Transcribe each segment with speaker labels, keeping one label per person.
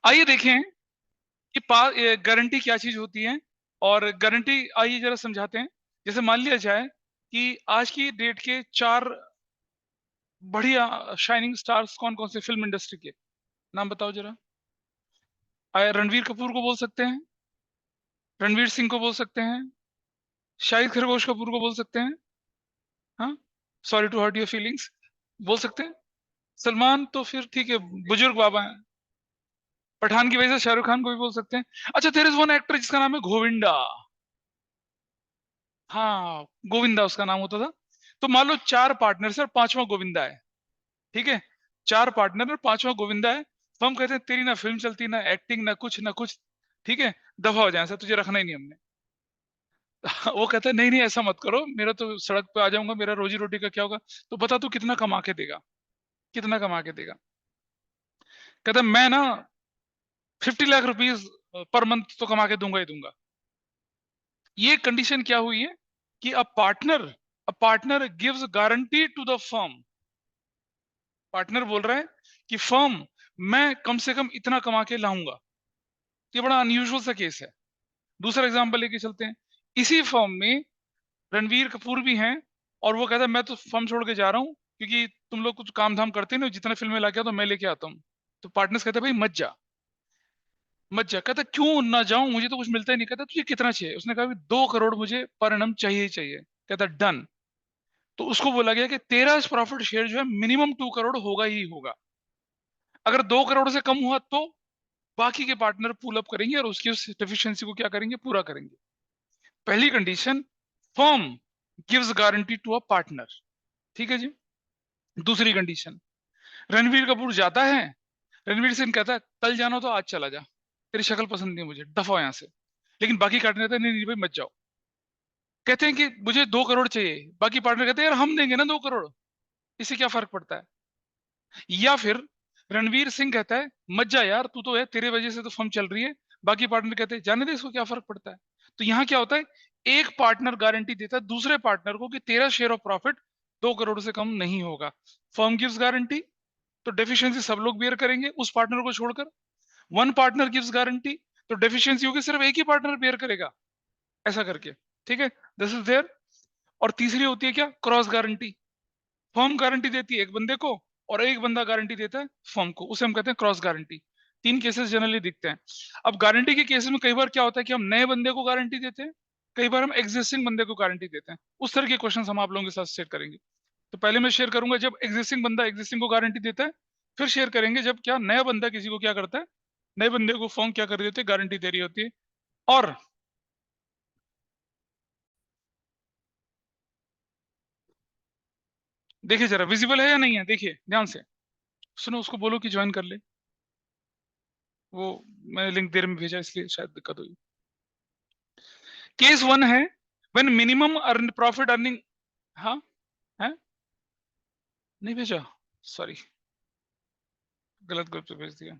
Speaker 1: आइए देखें कि गारंटी क्या चीज होती है, और गारंटी आइए जरा समझाते हैं। जैसे मान लिया जाए कि आज की डेट के 4 बढ़िया शाइनिंग स्टार्स कौन कौन से फिल्म इंडस्ट्री के नाम बताओ जरा। रणवीर कपूर को बोल सकते हैं, रणवीर सिंह को बोल सकते हैं, शाहिद खरगोश कपूर को बोल सकते हैं। हाँ, sorry to hurt your feelings, बोल सकते हैं। सलमान तो फिर ठीक है, बुजुर्ग बाबा हैं। पठान की वजह से शाहरुख खान को भी बोल सकते हैं। अच्छा, देयर इज वन एक्टर जिसका नाम है गोविंदा। हाँ, गोविंदा उसका नाम होता था। तो मान लो 4 पार्टनर है और 5वां गोविंदा है। ठीक है, 4 पार्टनर और 5वां गोविंदा है। तो हम कहते हैं तेरी ना फिल्म चलती, ना एक्टिंग, ना कुछ ना कुछ। ठीक है, दफा हो जाए, ऐसा तुझे रखना ही नहीं हमने। वो कहता है नहीं नहीं ऐसा मत करो, मेरा तो सड़क पे आ जाऊंगा, मेरा रोजी रोटी का क्या होगा। तो बता तू कितना कमा के देगा, कितना कमा के देगा। कहता है मैं ना 50 लाख रुपीज पर मंथ तो कमा के दूंगा ही दूंगा। ये कंडीशन क्या हुई है कि a partner gives guarantee to the firm. Partner बोल रहा है कि फर्म, मैं कम से कम इतना कमा के लाऊंगा। ये बड़ा अनयूजुअल सा केस है। दूसरा एग्जांपल लेके चलते हैं। इसी फर्म में रणवीर कपूर भी हैं, और वो कहता है मैं तो फर्म छोड़ के जा रहा हूँ क्योंकि तुम लोग कुछ काम धाम करते नहीं हो, जितना फिल्में लाके आओ तो मैं लेके आता हूँ। तो पार्टनर्स कहते हैं भाई मत जा, मत जा। कहता क्यों ना जाऊं, मुझे तो कुछ मिलता ही नहीं। कहता तुझे कितना चाहिए। उसने कहा 2 करोड़ मुझे पर एनम चाहिए ही चाहिए। कहता डन। तो उसको बोला गया कि तेरा प्रॉफिट शेयर जो है मिनिमम 2 करोड़ होगा ही होगा। अगर 2 करोड़ से कम हुआ तो बाकी के पार्टनर पुल अप करेंगे और उसकी उस डेफिशिएंसी को क्या करेंगे, पूरा करेंगे। पहली condition, firm gives guarantee to a partner. ठीक है जी। दूसरी कंडीशन, रणवीर कपूर जाता है, रणवीर सिंह कहता है कल जाना हो तो आज चला जा, तेरी शक्ल पसंद नहीं है मुझे, दफा हो यहाँ से। लेकिन बाकी पार्टनर कहते हैं नहीं नहीं भाई मत जाओ। कहते हैं कि मुझे 2 करोड़ चाहिए, बाकी पार्टनर कहते हैं यार हम देंगे ना 2 करोड़, इससे क्या फर्क पड़ता है। या फिर रणवीर सिंह कहता है मत जा यार, तू तो है, तेरे वजह से तो फर्म चल रही है। बाकी पार्टनर कहते हैं जाने दे, इसको क्या फर्क पड़ता है। तो यहाँ क्या होता है, एक पार्टनर गारंटी देता है दूसरे पार्टनर को कि तेरा शेयर ऑफ प्रॉफिट 2 करोड़ से कम नहीं होगा। फर्म गिव्स गारंटी, तो डेफिशिएंसी सब लोग बेयर करेंगे उस पार्टनर को छोड़कर। वन पार्टनर गिव्स गारंटी, तो डेफिशिएंसी होगी सिर्फ एक ही पार्टनर बेयर करेगा, ऐसा करके। ठीक है, दिस इज देयर। और तीसरी होती है क्या, क्रॉस गारंटी। फर्म गारंटी देती है एक बंदे को और एक बंदा गारंटी देता है फर्म को, उसे हम कहते हैं क्रॉस गारंटी। 3 केसेस जनरली दिखते हैं। अब गारंटी के केसेस में कई बार क्या होता है कि हम नए बंदे को गारंटी देते हैं, कई बार हम एग्जिस्टिंग बंदे को गारंटी देते हैं। उस तरह के क्वेश्चन हम आप लोगों के साथ शेयर करेंगे। तो पहले मैं शेयर करूंगा जब एग्जिस्टिंग बंदा एग्जिस्टिंग को गारंटी देता है। फिर शेयर करेंगे जब क्या नया बंदा किसी को क्या करता है, नए बंदे को फर्म क्या कर रही होती है, गारंटी दे रही होती है। और देखिए जरा विजिबल है या नहीं है, देखिए ध्यान से सुनो, उसको बोलो कि ज्वाइन कर ले। वो मैंने लिंक देर में भेजा इसलिए शायद दिक्कत हुई। केस 1 है, when minimum earn profit earning. हाँ, है, नहीं भेजा, सॉरी, गलत ग्रुप पे भेज दिया।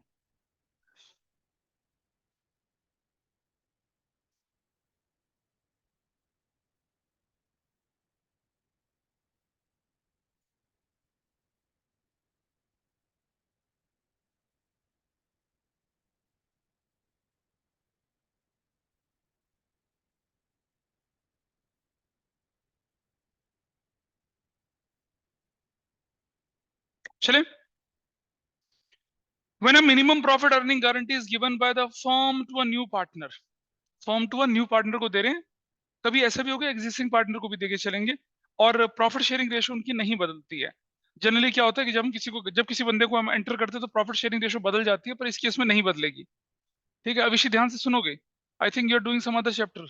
Speaker 1: चले, when a minimum profit earning guarantee is given by the firm to a new partner. Firm to a new partner को दे रहे हैं। कभी ऐसा भी होगा एग्जिस्टिंग पार्टनर को भी देके चलेंगे। और प्रॉफिट शेयरिंग रेशो उनकी नहीं बदलती है। जनरली क्या होता है कि जब किसी बंदे को हम एंटर करते हैं तो प्रॉफिट शेयरिंग रेशो बदल जाती है, पर इस केस में नहीं बदलेगी। ठीक है, अब इसी ध्यान से सुनोगे। I think you are doing some other chapter.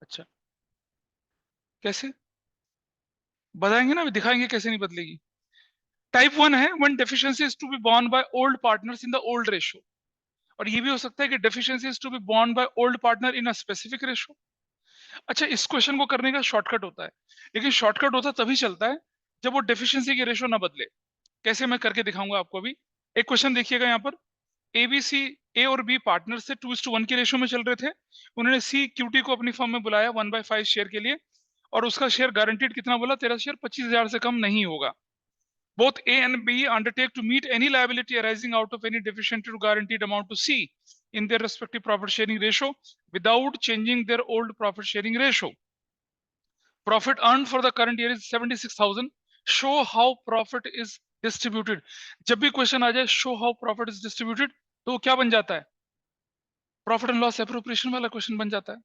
Speaker 1: अच्छा, कैसे बताएंगे ना, अभी दिखाएंगे कैसे नहीं बदलेगी। टाइप 1 है when deficiency is to be borne by old partners in the old ratio. और ये भी हो सकता है कि deficiency is to be borne by old partner in a specific ratio. अच्छा, इस क्वेश्चन को करने का शॉर्टकट होता है, लेकिन शॉर्टकट होता तभी चलता है जब वो डेफिशिएंसी की रेशो ना बदले। कैसे, मैं करके दिखाऊंगा आपको अभी। एक क्वेश्चन देखिएगा यहाँ पर। एबीसी, ए और बी पार्टनर से 2:1 के रेशो में चल रहे थे। उन्होंने सी क्यूटी को अपनी फर्म में बुलाया 1/5 शेयर के लिए, और उसका शेयर गारंटीड कितना बोला, तेरा शेयर 25,000 से कम नहीं होगा। both A and B undertake to meet any liability arising out of any deficiency to guaranteed amount to C in their respective profit sharing ratio without changing their old profit sharing ratio. Profit earned for the current year is 76,000. Show how profit is distributed. जब भी question आ जाए show how profit is distributed तो वो क्या बन जाता है? Profit and loss appropriation वाला क्वेश्चन बन जाता है।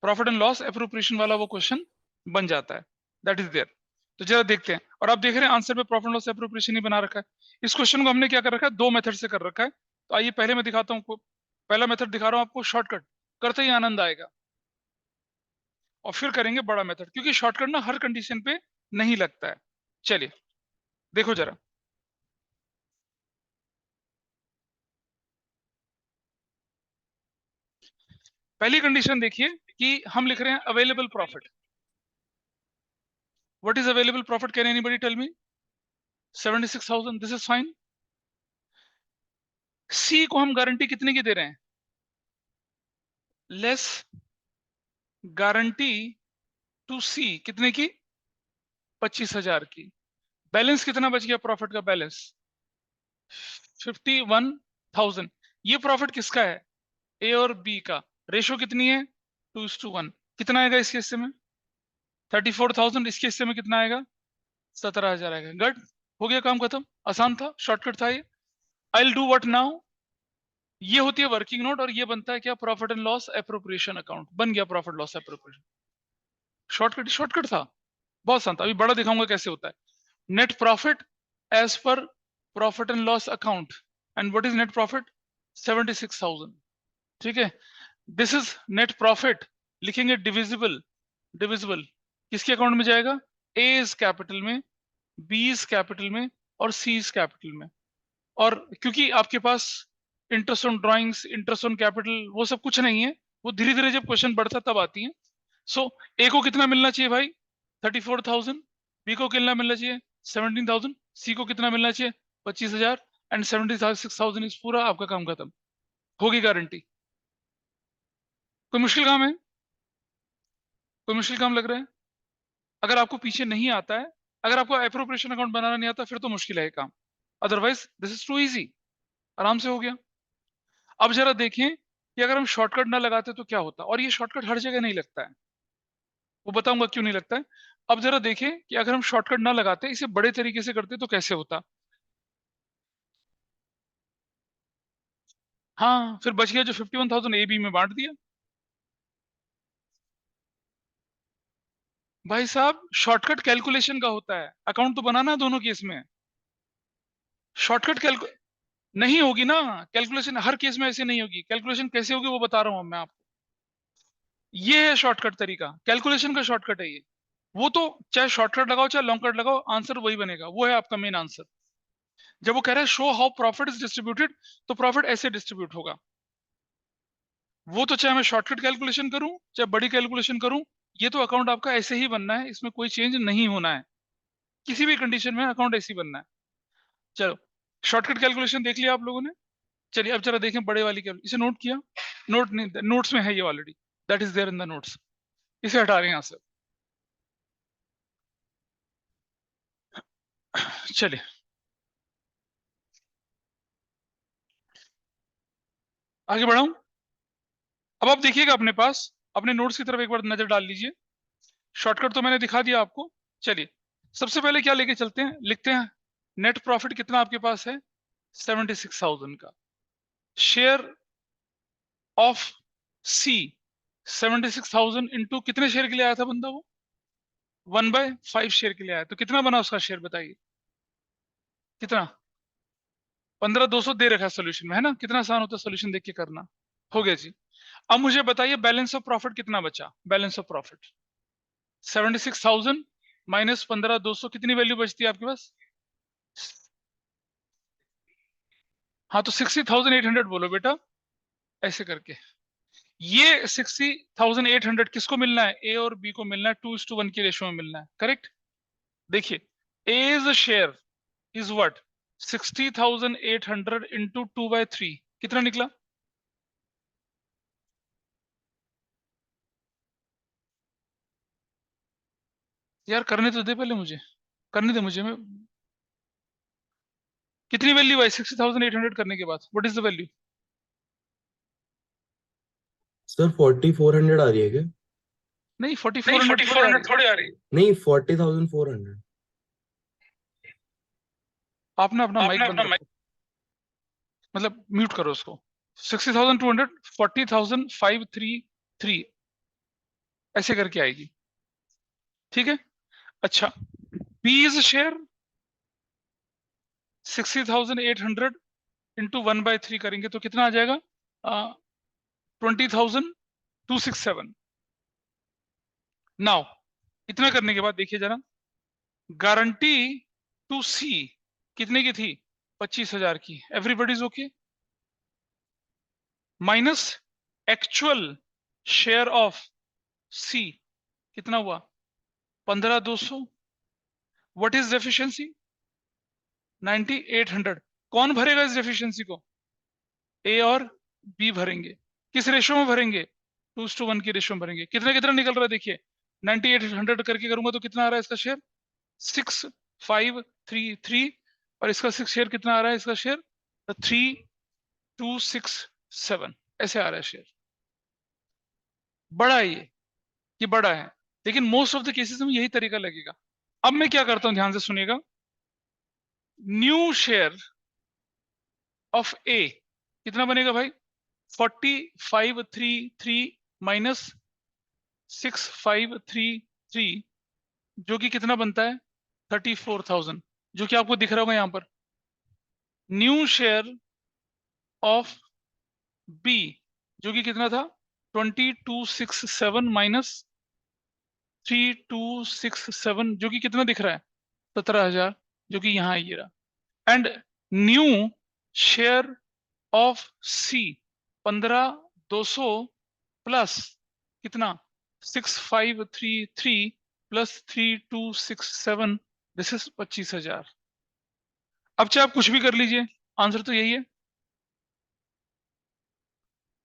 Speaker 1: प्रॉफिट एंड लॉस एप्रोप्रिएशन वाला वो क्वेश्चन बन जाता है। That is there. तो जरा देखते हैं, और आप देख रहे हैं आंसर में प्रॉफिट एंड लॉस एप्रोप्रिएशन ही बना रखा है। इस क्वेश्चन को हमने क्या कर रखा है, दो मेथड से कर रखा है। तो आइए पहले मैं दिखाता हूँ आपको, पहला मेथड दिखा रहा हूँ आपको, शॉर्टकट करते ही आनंद आएगा, और फिर करेंगे बड़ा मेथड, क्योंकि शॉर्टकट ना हर कंडीशन पे नहीं लगता है। चलिए देखो जरा, पहली कंडीशन देखिए कि हम लिख रहे हैं available profit. What is available profit, can anybody tell me? 76,000, this is fine. C को हम गारंटी कितने की दे रहे हैं? लेस गारंटी टू सी कितने की? 25,000 की। बैलेंस कितना बच गया प्रॉफिट का? बैलेंस 51,000। ये प्रॉफिट किसका है? ए और बी का। रेशो कितनी है? 2:1। कितना आएगा इसके हिस्से में? 34,000। इसके हिस्से में कितना आएगा? 17,000 आएगा। गट, हो गया काम खत्म। आसान था, शॉर्टकट था ये। I will do what now? ये होती है वर्किंग नोट, और ये बनता है क्या? Profit and loss appropriation account. बन गया profit loss appropriation. Shortcut shortcut था, बहुत आसान था। अभी बड़ा दिखाऊंगा कैसे होता है। नेट प्रॉफिट एज पर profit and loss account, and what is net profit? 76,000। ठीक है, दिस इज नेट प्रॉफिट। लिखेंगे डिविजिबल, डिविजिबल किसके अकाउंट में जाएगा? ए इज कैपिटल में, बी इज कैपिटल में, और सी इज कैपिटल में। और क्योंकि आपके पास interest on drawings, interest on capital, वो सब कुछ नहीं है, वो धीरे धीरे जब क्वेश्चन बढ़ता तब आती है। सो ए को कितना मिलना चाहिए भाई? 34,000। बी को कितना मिलना चाहिए? 17,000। सी को कितना मिलना चाहिए? 25,000। एंड 76,000 इज पूरा आपका काम खत्म, होगी गारंटी। कोई मुश्किल काम है? कोई मुश्किल काम लग रहा है? अगर आपको पीछे नहीं आता है, अगर आपको एप्रोप्रिएशन अकाउंट बनाना नहीं आता, फिर तो मुश्किल है ये काम। Otherwise this is too easy, आराम से हो गया। अब जरा देखें कि अगर हम शॉर्टकट ना लगाते तो क्या होता, और ये शॉर्टकट हर जगह नहीं लगता है, वो बताऊंगा क्यों नहीं लगता है। अब जरा देखें कि अगर हम शॉर्टकट ना लगाते, इसे बड़े तरीके से करते तो कैसे होता। हाँ, फिर बच गया जो 51,000 ए बी में बांट दिया। भाई साहब, शॉर्टकट कैलकुलेशन का होता है, अकाउंट तो बनाना है दोनों केस में। शॉर्टकट कैलकु नहीं होगी ना, कैलकुलेशन हर केस में ऐसे नहीं होगी। कैलकुलेशन कैसे होगी वो बता रहा हूं मैं आपको। ये है शॉर्टकट तरीका, कैलकुलेशन का शॉर्टकट है ये। वो तो चाहे शॉर्टकट लगाओ चाहे लॉन्ग कट लगाओ, आंसर वही बनेगा, वो है आपका मेन आंसर। जब वो कह रहा है show how profit is distributed, तो प्रॉफिट ऐसे डिस्ट्रीब्यूट होगा। वो तो चाहे मैं शॉर्टकट कैलकुलेशन करूं चाहे बड़ी कैलकुलेशन करूं, ये तो अकाउंट आपका ऐसे ही बनना है, इसमें कोई चेंज नहीं होना है। किसी भी कंडीशन में अकाउंट ऐसे ही बनना है। चलो, शॉर्टकट कैलकुलेशन देख लिया आप लोगों ने। चलिए अब जरा देखें बड़े वाली कैलकुलेशन। इसे नोट किया? नोट नहीं, नोट्स में है ये already, that is there in the notes. इसे हटा रहे हैं यहाँ से। चलिए आगे बढ़ाऊं। अब आप देखिएगा अपने पास, अपने नोट्स की तरफ एक बार नजर डाल लीजिए। शॉर्टकट तो मैंने दिखा दिया आपको। चलिए सबसे पहले क्या लेके चलते हैं, लिखते हैं नेट प्रॉफिट कितना आपके पास है? 76,000 का। शेयर ऑफ सी 76,000 इंटू कितने शेयर के लिए आया था बंदा वो? 1/5 शेयर के लिए आया, तो कितना बना उसका शेयर बताइए? कितना? 15,200 दे रखा है सोल्यूशन में, है ना? कितना आसान होता है सोल्यूशन देख के करना। हो गया जी। अब मुझे बताइए बैलेंस ऑफ प्रॉफिट कितना बचा? बैलेंस ऑफ प्रॉफिट 76,000 माइनस 15,200, कितनी वैल्यू बचती है आपके पास? हाँ, तो 60,800 बोलो बेटा, ऐसे करके। ये 60,800 किसको मिलना है? ए और बी को मिलना है, 2:1 की रेशो में मिलना है, करेक्ट? देखिए, as share is what? 60,800 into 2/3, कितना निकला? यार करने तो दे पहले मुझे, करने दे मुझे। मैं कितनी वैल्यू आई 60,800 करने के बाद? What is the value?
Speaker 2: Sir 4400 आ रही है क्या?
Speaker 1: नहीं,
Speaker 2: नहीं
Speaker 1: 4400 थोड़ी आ
Speaker 2: 4400
Speaker 1: रही।
Speaker 2: थोड़ी आ रही। नहीं 40,400।
Speaker 1: आपने अपना माइक
Speaker 2: आपने
Speaker 1: बंद
Speaker 2: अपना
Speaker 1: रखो, मतलब म्यूट करो उसको। 60,200, 40,533 ऐसे करके आएगी, ठीक है। अच्छा, बी इज शेयर 60,800 इंटू 1/3 करेंगे तो कितना आ जाएगा? 20,267। नाउ इतना करने के बाद देखिए जरा, गारंटी टू सी कितने की थी? 25,000 की। Everybody is okay. Minus actual share of C कितना हुआ? 15,200। What is deficiency? 9,800। कौन भरेगा इस डेफिशिएंसी को? ए और बी भरेंगे। किस रेशो में भरेंगे? 2:1 की रेशो में भरेंगे। कितना कितना निकल रहा है देखिए, 9,800 करके करूंगा तो कितना आ रहा है इसका शेयर? 6,533। और इसका शेयर कितना आ रहा है? इसका शेयर 3,267 ऐसे आ रहा है शेयर। बड़ा है ये बड़ा है, लेकिन मोस्ट ऑफ द केसेस में यही तरीका लगेगा। अब मैं क्या करता हूं, ध्यान से सुनिएगा। न्यू शेयर ऑफ ए कितना बनेगा भाई? 4533 माइनस 6,533, जो कि कितना बनता है? 34,000, जो कि आपको दिख रहा होगा यहां पर। न्यू शेयर ऑफ बी जो कि कितना था? 2267 माइनस 3267, जो कि कितना दिख रहा है? 17,000, जो कि यहाँ ये रहा। And new share of C 15,200 plus कितना? 6,533 प्लस 3,267, दिस इज 25,000। अब चाहे आप कुछ भी कर लीजिए, आंसर तो यही है।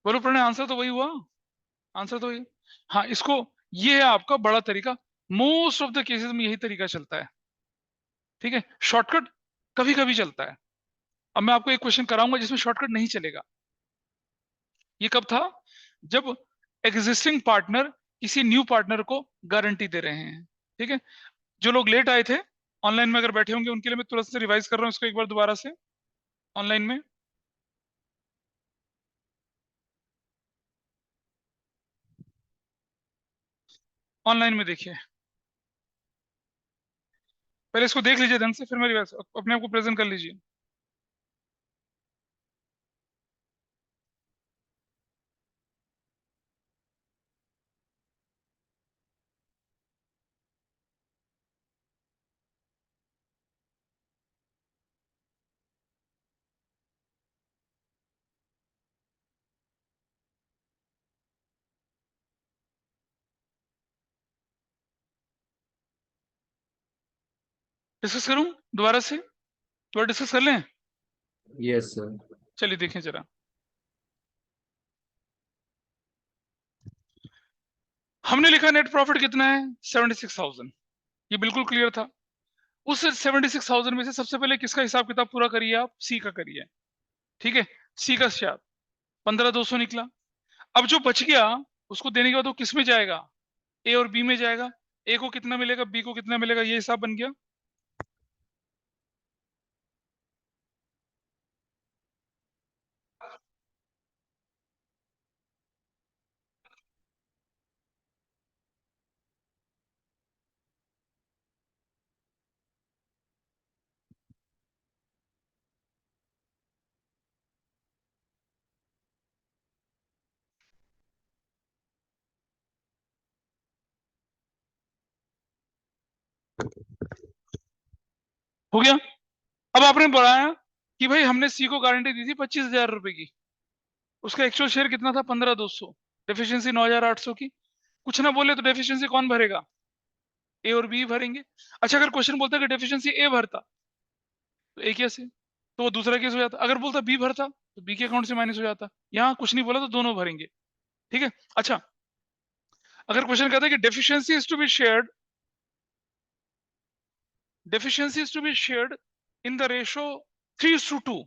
Speaker 1: बोलो प्रणय, आंसर तो वही हुआ। आंसर तो ये, हाँ इसको, ये है आपका बड़ा तरीका। मोस्ट ऑफ द केसेस में यही तरीका चलता है, ठीक है। शॉर्टकट कभी कभी चलता है। अब मैं आपको एक क्वेश्चन कराऊंगा जिसमें शॉर्टकट नहीं चलेगा। ये कब था? जब एग्जिस्टिंग पार्टनर किसी न्यू पार्टनर को गारंटी दे रहे हैं, ठीक है। जो लोग लेट आए थे ऑनलाइन में अगर बैठे होंगे उनके लिए मैं तुरंत से रिवाइज कर रहा हूँ इसको एक बार दोबारा से ऑनलाइन में। ऑनलाइन में देखिए, पहले इसको देख लीजिए ढंग से, फिर मैं रिवाइज अपने आप को प्रेजेंट कर लीजिए। डिस्कस करूं दोबारा से? दोबारा डिस्कस कर लें?
Speaker 2: Yes sir.
Speaker 1: चलिए देखें जरा। हमने लिखा नेट प्रॉफिट कितना है? 76,000। ये बिल्कुल क्लियर था। उस 76,000 में से सबसे पहले किसका हिसाब किताब पूरा करिए? आप सी का करिए, ठीक है। सी का शेयर 15,200 निकला। अब जो बच गया उसको देने के बाद वो किस में जाएगा? ए और बी में जाएगा। ए को कितना मिलेगा, बी को कितना मिलेगा, ये हिसाब बन गया। हो गया। अब आपने बढ़ाया कि भाई हमने सी को गारंटी दी थी 25,000 रुपए की, उसका एक्चुअल शेयर कितना था? 15,200। डेफिशिएंसी 9,800 की। कुछ ना बोले तो डेफिशिएंसी कौन भरेगा? ए और बी भरेंगे। अच्छा, अगर क्वेश्चन बोलता है कि डेफिशिएंसी ए भरता तो ए कैसे, तो वो दूसरा केस हो जाता। अगर बोलता बी भरता तो बी के अकाउंट से माइनस हो जाता। यहाँ कुछ नहीं बोला तो दोनों भरेंगे, ठीक है। अच्छा, अगर क्वेश्चन कहता है कि deficiency is to be shared, deficiency is to be shared in the ratio 3:2,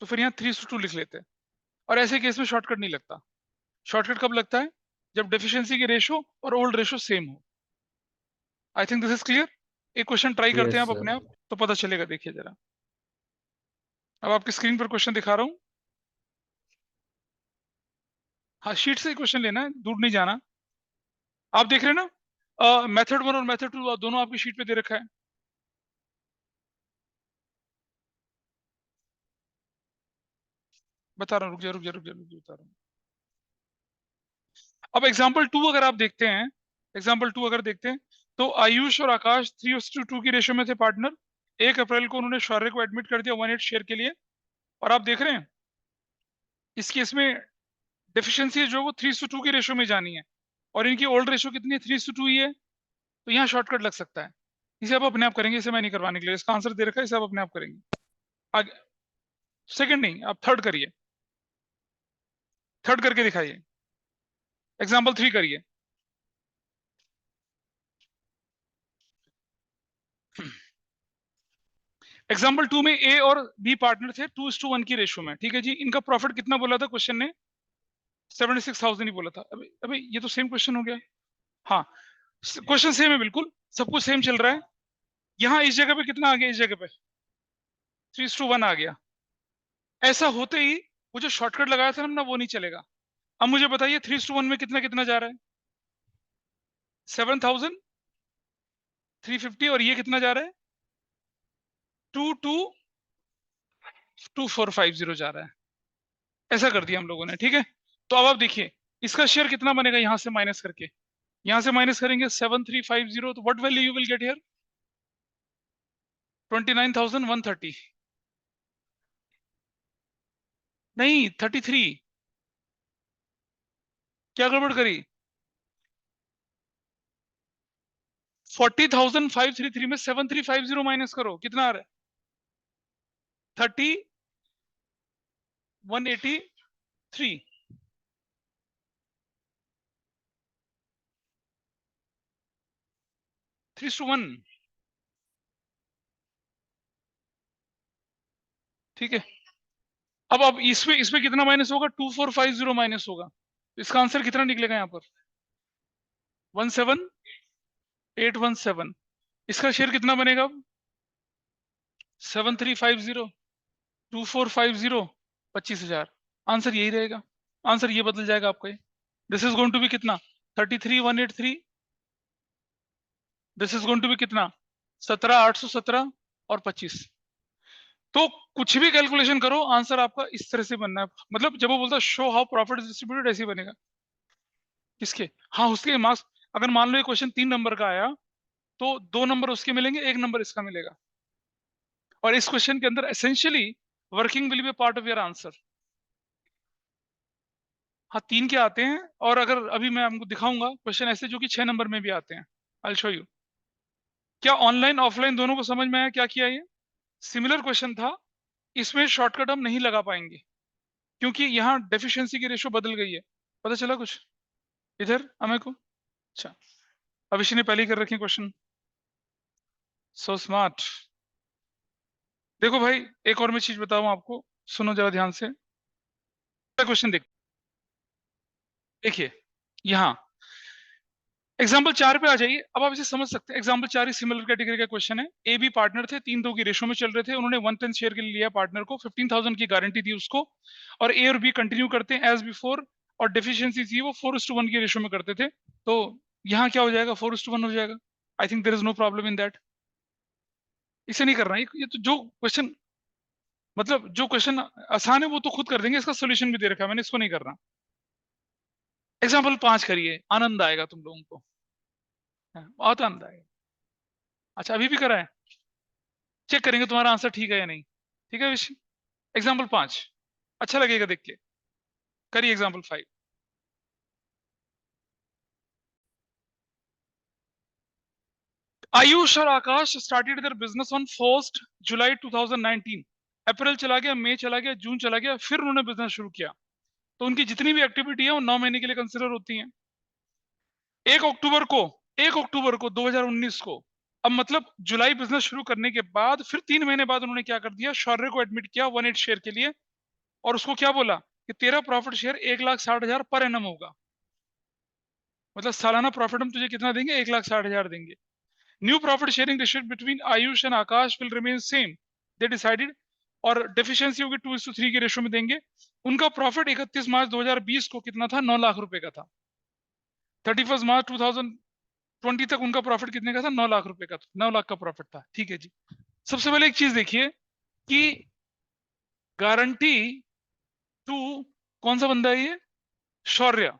Speaker 1: तो फिर यहाँ 3:2 लिख लेते हैं। और ऐसे केस में शॉर्टकट नहीं लगता। शॉर्टकट कब लगता है? जब डेफिशिएंसी की रेशो और ओल्ड रेशो सेम हो। I think this is clear. एक क्वेश्चन ट्राई करते हैं
Speaker 2: यस
Speaker 1: आप
Speaker 2: सर।
Speaker 1: अपने आप, तो पता चलेगा। देखिए जरा, अब आपकी स्क्रीन पर क्वेश्चन दिखा रहा हूँ। हाँ, शीट से ही क्वेश्चन लेना है, दूर नहीं जाना। आप देख रहे हैं ना, मेथड 1 और मेथड 2 दोनों आपकी शीट पे दे रखा है। बता रहा हूँ, रुक जा रुक जा रुक जा रुक जा, बता रहा हूँ। अब एग्जाम्पल 2 अगर आप देखते हैं, एग्जाम्पल 2 अगर देखते हैं, तो आयुष और आकाश 3:2 की रेशो में थे पार्टनर। 1 अप्रैल को उन्होंने शौर्य को एडमिट कर दिया 1/8 शेयर के लिए। और आप देख रहे हैं इस केस में डेफिशिएंसी जो वो 3:2 की रेशो में जानी है, और इनकी ओल्ड रेशो कितनी है? 3:2 ही है। तो यहाँ शॉर्टकट लग सकता है। इसे आप अपने आप करेंगे, इसे मैं नहीं करवाने के लिए, इसका आंसर दे रखा है, इसे आप अपने आप करेंगे। आगे सेकंड नहीं, आप थर्ड करिए, थर्ड करके दिखाइए। एग्जाम्पल 3 करिए। एग्जाम्पल 2 में ए और बी पार्टनर थे 2:1 की रेशो में, ठीक है जी। इनका प्रॉफिट कितना बोला था क्वेश्चन ने? 76,000 ही बोला था। अबे अबे ये तो सेम क्वेश्चन हो गया। हाँ, क्वेश्चन सेम है बिल्कुल, सब कुछ सेम चल रहा है। यहाँ इस जगह पे कितना आ गया? इस जगह पे 3:1 आ गया। ऐसा होते ही वो जो शॉर्टकट लगाया था ना, वो नहीं चलेगा। अब मुझे बताइए 3:1 में कितना कितना जा रहा है? 7,350। और ये कितना जा रहा है? 222450 जा रहा है। ऐसा कर दिया हम लोगों ने, ठीक है। तो अब आप देखिए इसका शेयर कितना बनेगा, यहां से माइनस करके। यहां से माइनस करेंगे 7350, तो what value you will get here? 29,130। नहीं, 33। क्या गड़बड़ करी? 40,533 में 7350 माइनस करो, कितना आ रहा है? 30,183। 3:1, ठीक है। अब इसमें इसमें कितना माइनस होगा? 2450 माइनस होगा। तो इसका आंसर कितना निकलेगा यहाँ पर? 17,817। इसका शेयर कितना बनेगा अब? 7350, 2450, 25,000। आंसर यही रहेगा। आंसर ये बदल जाएगा आपका। This is going to be कितना? 33,183। This is going to be कितना? 17,817 और 25। तो कुछ भी कैलकुलेशन करो, आंसर आपका इस तरह से बनना है। मतलब जब वो बोलता है show how profit is distributed, ऐसे ही बनेगा। किसके? हाँ, उसके मार्क्स। अगर मान लो ये क्वेश्चन 3 नंबर का आया, तो 2 नंबर उसके मिलेंगे, 1 नंबर इसका मिलेगा। और इस क्वेश्चन के अंदर essentially working will be part of your answer. हाँ, 3 के आते हैं, और अगर अभी मैं आपको दिखाऊंगा क्वेश्चन ऐसे जो कि 6 नंबर में भी आते हैं। I will show you. क्या ऑनलाइन ऑफलाइन दोनों को समझ में आया क्या किया ये? सिमिलर क्वेश्चन था। इसमें शॉर्टकट हम नहीं लगा पाएंगे, क्योंकि यहाँ डेफिशिएंसी की रेशो बदल गई है। पता चला कुछ इधर हमें को? अच्छा, अभिषेक ने पहले ही कर रखे क्वेश्चन। So smart. देखो भाई, एक और मैं चीज बताऊं आपको, सुनो जरा ध्यान से। क्वेश्चन देखिए यहाँ एग्जाम्पल 4 पे आ जाइए। अब आप इसे समझ सकते हैं। एग्जाम्पल 4 सिमिलर कैटेगरी का क्वेश्चन है। ए बी पार्टनर थे, 3-2 की रेशो में चल रहे थे। उन्होंने 1/10 शेयर के लिए लिया पार्टनर को, 15,000 की गारंटी दी उसको। और ए और बी कंटिन्यू करते हैं एज बिफोर, और डेफिशिएंसी थी वो 4:1 की रेशो में करते थे। तो यहाँ क्या हो जाएगा? 4:1 हो जाएगा। I think there is no problem in that. इसे नहीं करना। ये तो जो क्वेश्चन, मतलब जो क्वेश्चन आसान है वो तो खुद कर देंगे, इसका सोल्यूशन भी दे रखा है मैंने, इसको नहीं करना। एग्जाम्पल 5 करिए, आनंद आएगा तुम लोगों को। हाँ, बहुत आनंद आएगा। अच्छा, अभी भी करा है? चेक करेंगे तुम्हारा आंसर ठीक है या नहीं। ठीक है विषय। एग्जाम्पल 5 अच्छा लगेगा देख के। करिए एग्जाम्पल 5। आयुष और आकाश स्टार्टेड देयर बिजनेस ऑन 1 जुलाई 2019। अप्रैल चला गया, मई चला गया, जून चला गया, फिर उन्होंने बिजनेस शुरू किया। तो उनकी जितनी भी एक्टिविटी है वो 9 महीने के लिए कंसिडर होती है। 1 अक्टूबर को 1 अक्टूबर को 2019 को अब मतलब जुलाई बिजनेस शुरू करने के बाद फिर 3 महीने बाद उन्होंने क्या कर दिया, शौर्य को एडमिट किया 1/8 शेयर के लिए, और उसको क्या बोला कि तेरा प्रॉफिट शेयर 1,60,000 पर एनम होगा, मतलब सालाना प्रॉफिट हम तुझे कितना देंगे, 1,60,000 देंगे। New profit sharing ratio between Ayush and Akash will remain same, they decided, और डेफिशिएंसी होगी 2:3 के रेशियो में देंगे। उनका प्रॉफिट 31 मार्च 2020 को कितना था, 9 लाख रुपए का था। 31 मार्च 2020 तक उनका प्रॉफिट कितने का था, 9 लाख रुपए का था, 9 लाख का प्रॉफिट था। ठीक है जी। सबसे पहले एक चीज देखिए कि गारंटी टू कौन सा बंदा है ये, शौर्य,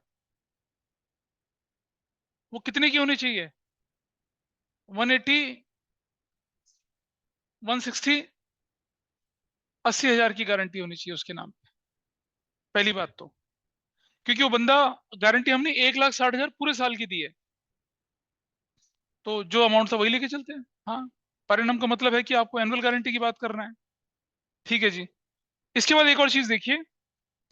Speaker 1: वो कितने की होनी चाहिए, 180, 160, 80,000 की गारंटी होनी चाहिए उसके नाम पे, पहली बात तो। क्योंकि वो बंदा, गारंटी हमने 1,60,000 पूरे साल की दी है, तो जो अमाउंट था वही लेके चलते हैं। हाँ, परिणाम का मतलब है कि आपको एनुअल गारंटी की बात करना है। ठीक है जी। इसके बाद एक और चीज देखिए,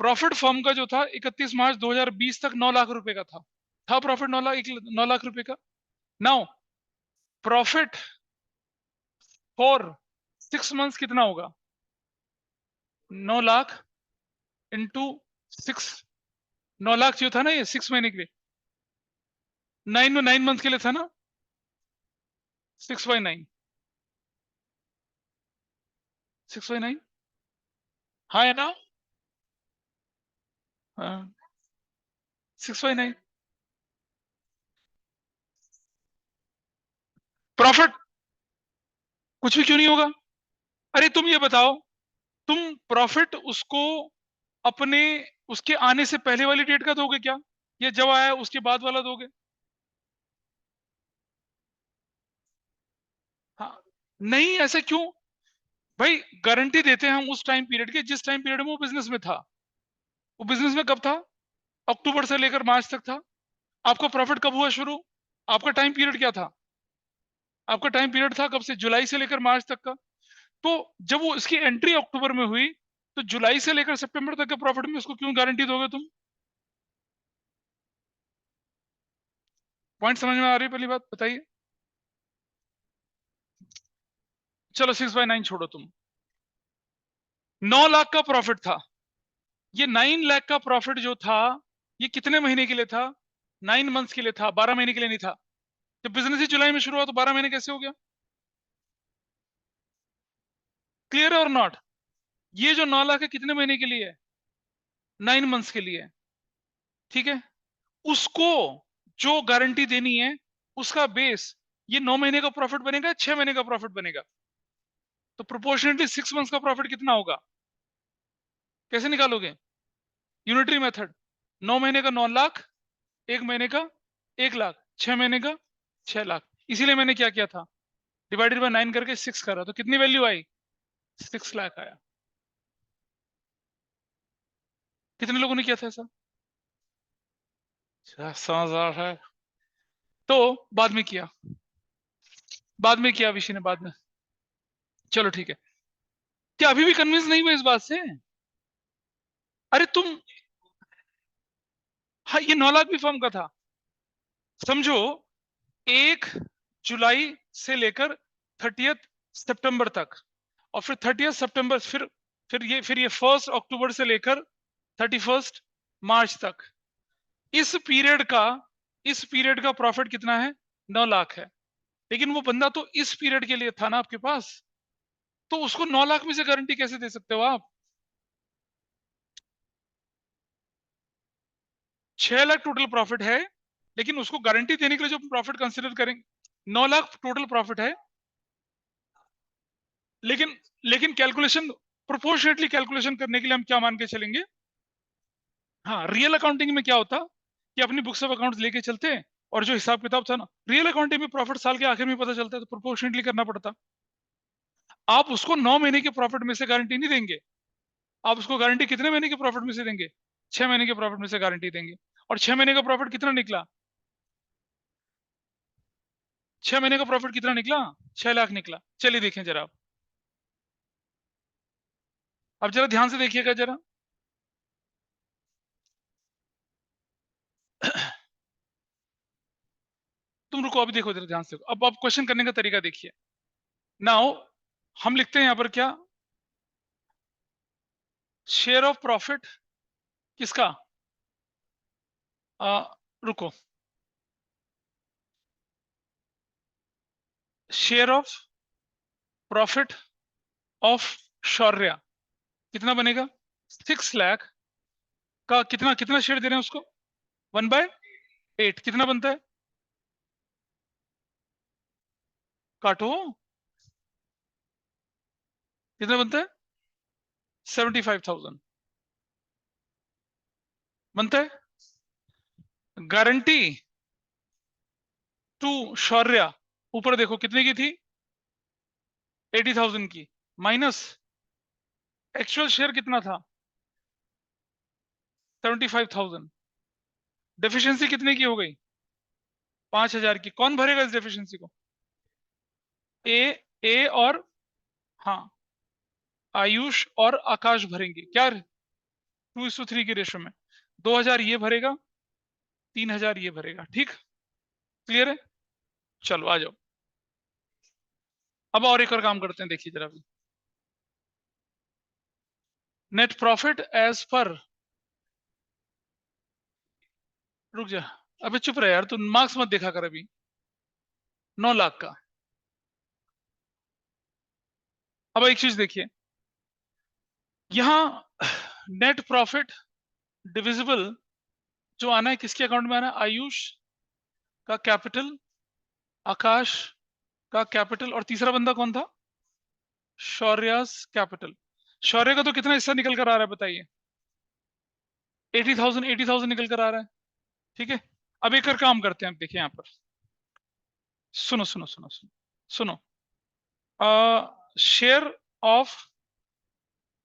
Speaker 1: प्रॉफिट फर्म का जो था 31 मार्च 2020 तक 9 लाख रुपए का था प्रॉफिट 9 लाख रुपए का। नाउ प्रॉफिट फॉर 6 मंथ्स कितना होगा, 9 लाख इंटू 6, 9 लाख जो था ना ये 6 महीने के लिए, 9 मंथ के लिए था ना, 6/9, 6/9, हाँ है ना, हाँ 6/9 प्रॉफिट, कुछ भी क्यों नहीं होगा। अरे तुम ये बताओ, तुम प्रॉफिट उसको अपने, उसके आने से पहले वाली डेट का दोगे क्या, या जब आया उसके बाद वाला दोगे। हाँ, नहीं ऐसे क्यों भाई, गारंटी देते हैं हम उस टाइम पीरियड के जिस टाइम पीरियड में वो बिजनेस में था। वो बिजनेस में कब था, अक्टूबर से लेकर मार्च तक था। आपका प्रॉफिट कब हुआ शुरू, आपका टाइम पीरियड क्या था, आपका टाइम पीरियड था कब से, जुलाई से लेकर मार्च तक का। तो जब वो इसकी एंट्री अक्टूबर में हुई, तो जुलाई से लेकर सितंबर तक के प्रॉफिट में उसको क्यों गारंटी दोगे तुम। पॉइंट समझ में आ रही है, पहली बात बताइए। चलो 6/9 छोड़ो तुम, 9 लाख का प्रॉफिट था, ये 9 लाख का प्रॉफिट जो था, ये कितने महीने के लिए था, 9 मंथ्स के लिए था, 12 महीने के लिए नहीं था। जब बिजनेस ही जुलाई में शुरू हुआ तो 12 महीने कैसे हो गया, क्लियर है और नॉट। ये जो 9 लाख है कितने महीने के लिए है, 9 मंथ्स के लिए। ठीक है, उसको जो गारंटी देनी है, उसका बेस ये 9 महीने का प्रॉफिट बनेगा, 6 महीने का प्रॉफिट बनेगा। तो प्रोपोर्शनेटली 6 मंथ्स का प्रॉफिट कितना होगा, कैसे निकालोगे, यूनिटरी मेथड। 9 महीने का 9 लाख, 1 महीने का 1 लाख, 6 महीने का 6 लाख। इसीलिए मैंने क्या किया था, डिवाइडेड बाय 9 करके 6 करा, तो कितनी वैल्यू आई, 6 लाख आया। कितने लोगों ने किया था ऐसा, समझदार है। तो बाद में किया, बाद में किया विषय ने, बाद में। चलो ठीक है, क्या अभी भी कन्विंस नहीं हुए इस बात से। अरे तुम, हाँ ये 9 लाख भी फर्म का था, समझो 1 जुलाई से लेकर 30 सितंबर तक, और फिर 30 सितंबर, फिर ये 1 अक्टूबर से लेकर 31 मार्च तक, इस पीरियड का इस पीरियड का प्रॉफिट कितना है, 9 लाख है। लेकिन वो बंदा तो इस पीरियड के लिए था ना आपके पास, तो उसको 9 लाख में से गारंटी कैसे दे सकते हो आप। 6 लाख टोटल प्रॉफिट है, लेकिन उसको गारंटी देने के लिए जो प्रॉफिट कंसिडर करेंगे, 9 लाख टोटल प्रॉफिट है। लेकिन लेकिन कैलकुलेशन, प्रोपोर्शनेटली कैलकुलेशन करने के लिए हम क्या मान के चलेंगे, हाँ रियल अकाउंटिंग में क्या होता कि अपनी बुक्स ऑफ अकाउंट्स लेके चलते हैं, और जो हिसाब किताब था ना, रियल अकाउंटिंग में प्रॉफिट साल के आखिर में पता चलता है, तो प्रोपोर्शनेटली करना पड़ता। आप उसको 9 महीने के प्रॉफिट में से गारंटी नहीं देंगे, आप उसको गारंटी कितने महीने के प्रॉफिट में से देंगे, 6 महीने के प्रॉफिट में से गारंटी देंगे। और 6 महीने का प्रॉफिट कितना निकला, 6 महीने का प्रॉफिट कितना निकला, 6 लाख निकला। चलिए देखें जरा, अब जरा ध्यान से देखिएगा जरा। तुम रुको, अभी देखो जरा ध्यान से, अब क्वेश्चन करने का तरीका देखिए। नाउ हम लिखते हैं यहां पर क्या, शेयर ऑफ प्रॉफिट किसका, रुको, शेयर ऑफ प्रॉफिट ऑफ शौर्य कितना बनेगा, 6 लाख का कितना कितना शेयर दे रहे हैं उसको, 1/8, कितना बनता है, काटो, कितना बनता है, 75,000 बनता है। गारंटी टू शौर्य ऊपर देखो कितने की थी, 80,000 की, माइनस एक्चुअल शेयर कितना था, 75,000, डेफिशिएंसी कितने की हो गई, 5,000 की। कौन भरेगा इस डेफिशिएंसी को, ए ए और, हाँ, आयुष और आकाश भरेंगे क्या, 2:3 की रेशो में, 2,000 ये भरेगा, 3,000 ये भरेगा, ठीक, क्लियर है। चलो आ जाओ, अब और एक और काम करते हैं, देखिए जरा, नेट प्रॉफिट एज पर, रुक जा, अबे चुप रहे यार, तू मार्क्स मत देखा कर अभी, 9 लाख का। अब एक चीज देखिए, यहां नेट प्रॉफिट डिविजिबल जो आना है किसके अकाउंट में आना है, आयुष का कैपिटल, आकाश का कैपिटल, और तीसरा बंदा कौन था, शौर्यास कैपिटल। शौर्य का तो कितना हिस्सा निकल कर आ रहा है बताइए, 80,000 निकल कर आ रहा है, ठीक है। अब एक और काम करते हैं, अब देखिए यहाँ पर, सुनो सुनो सुनो सुनो सुनो, शेयर ऑफ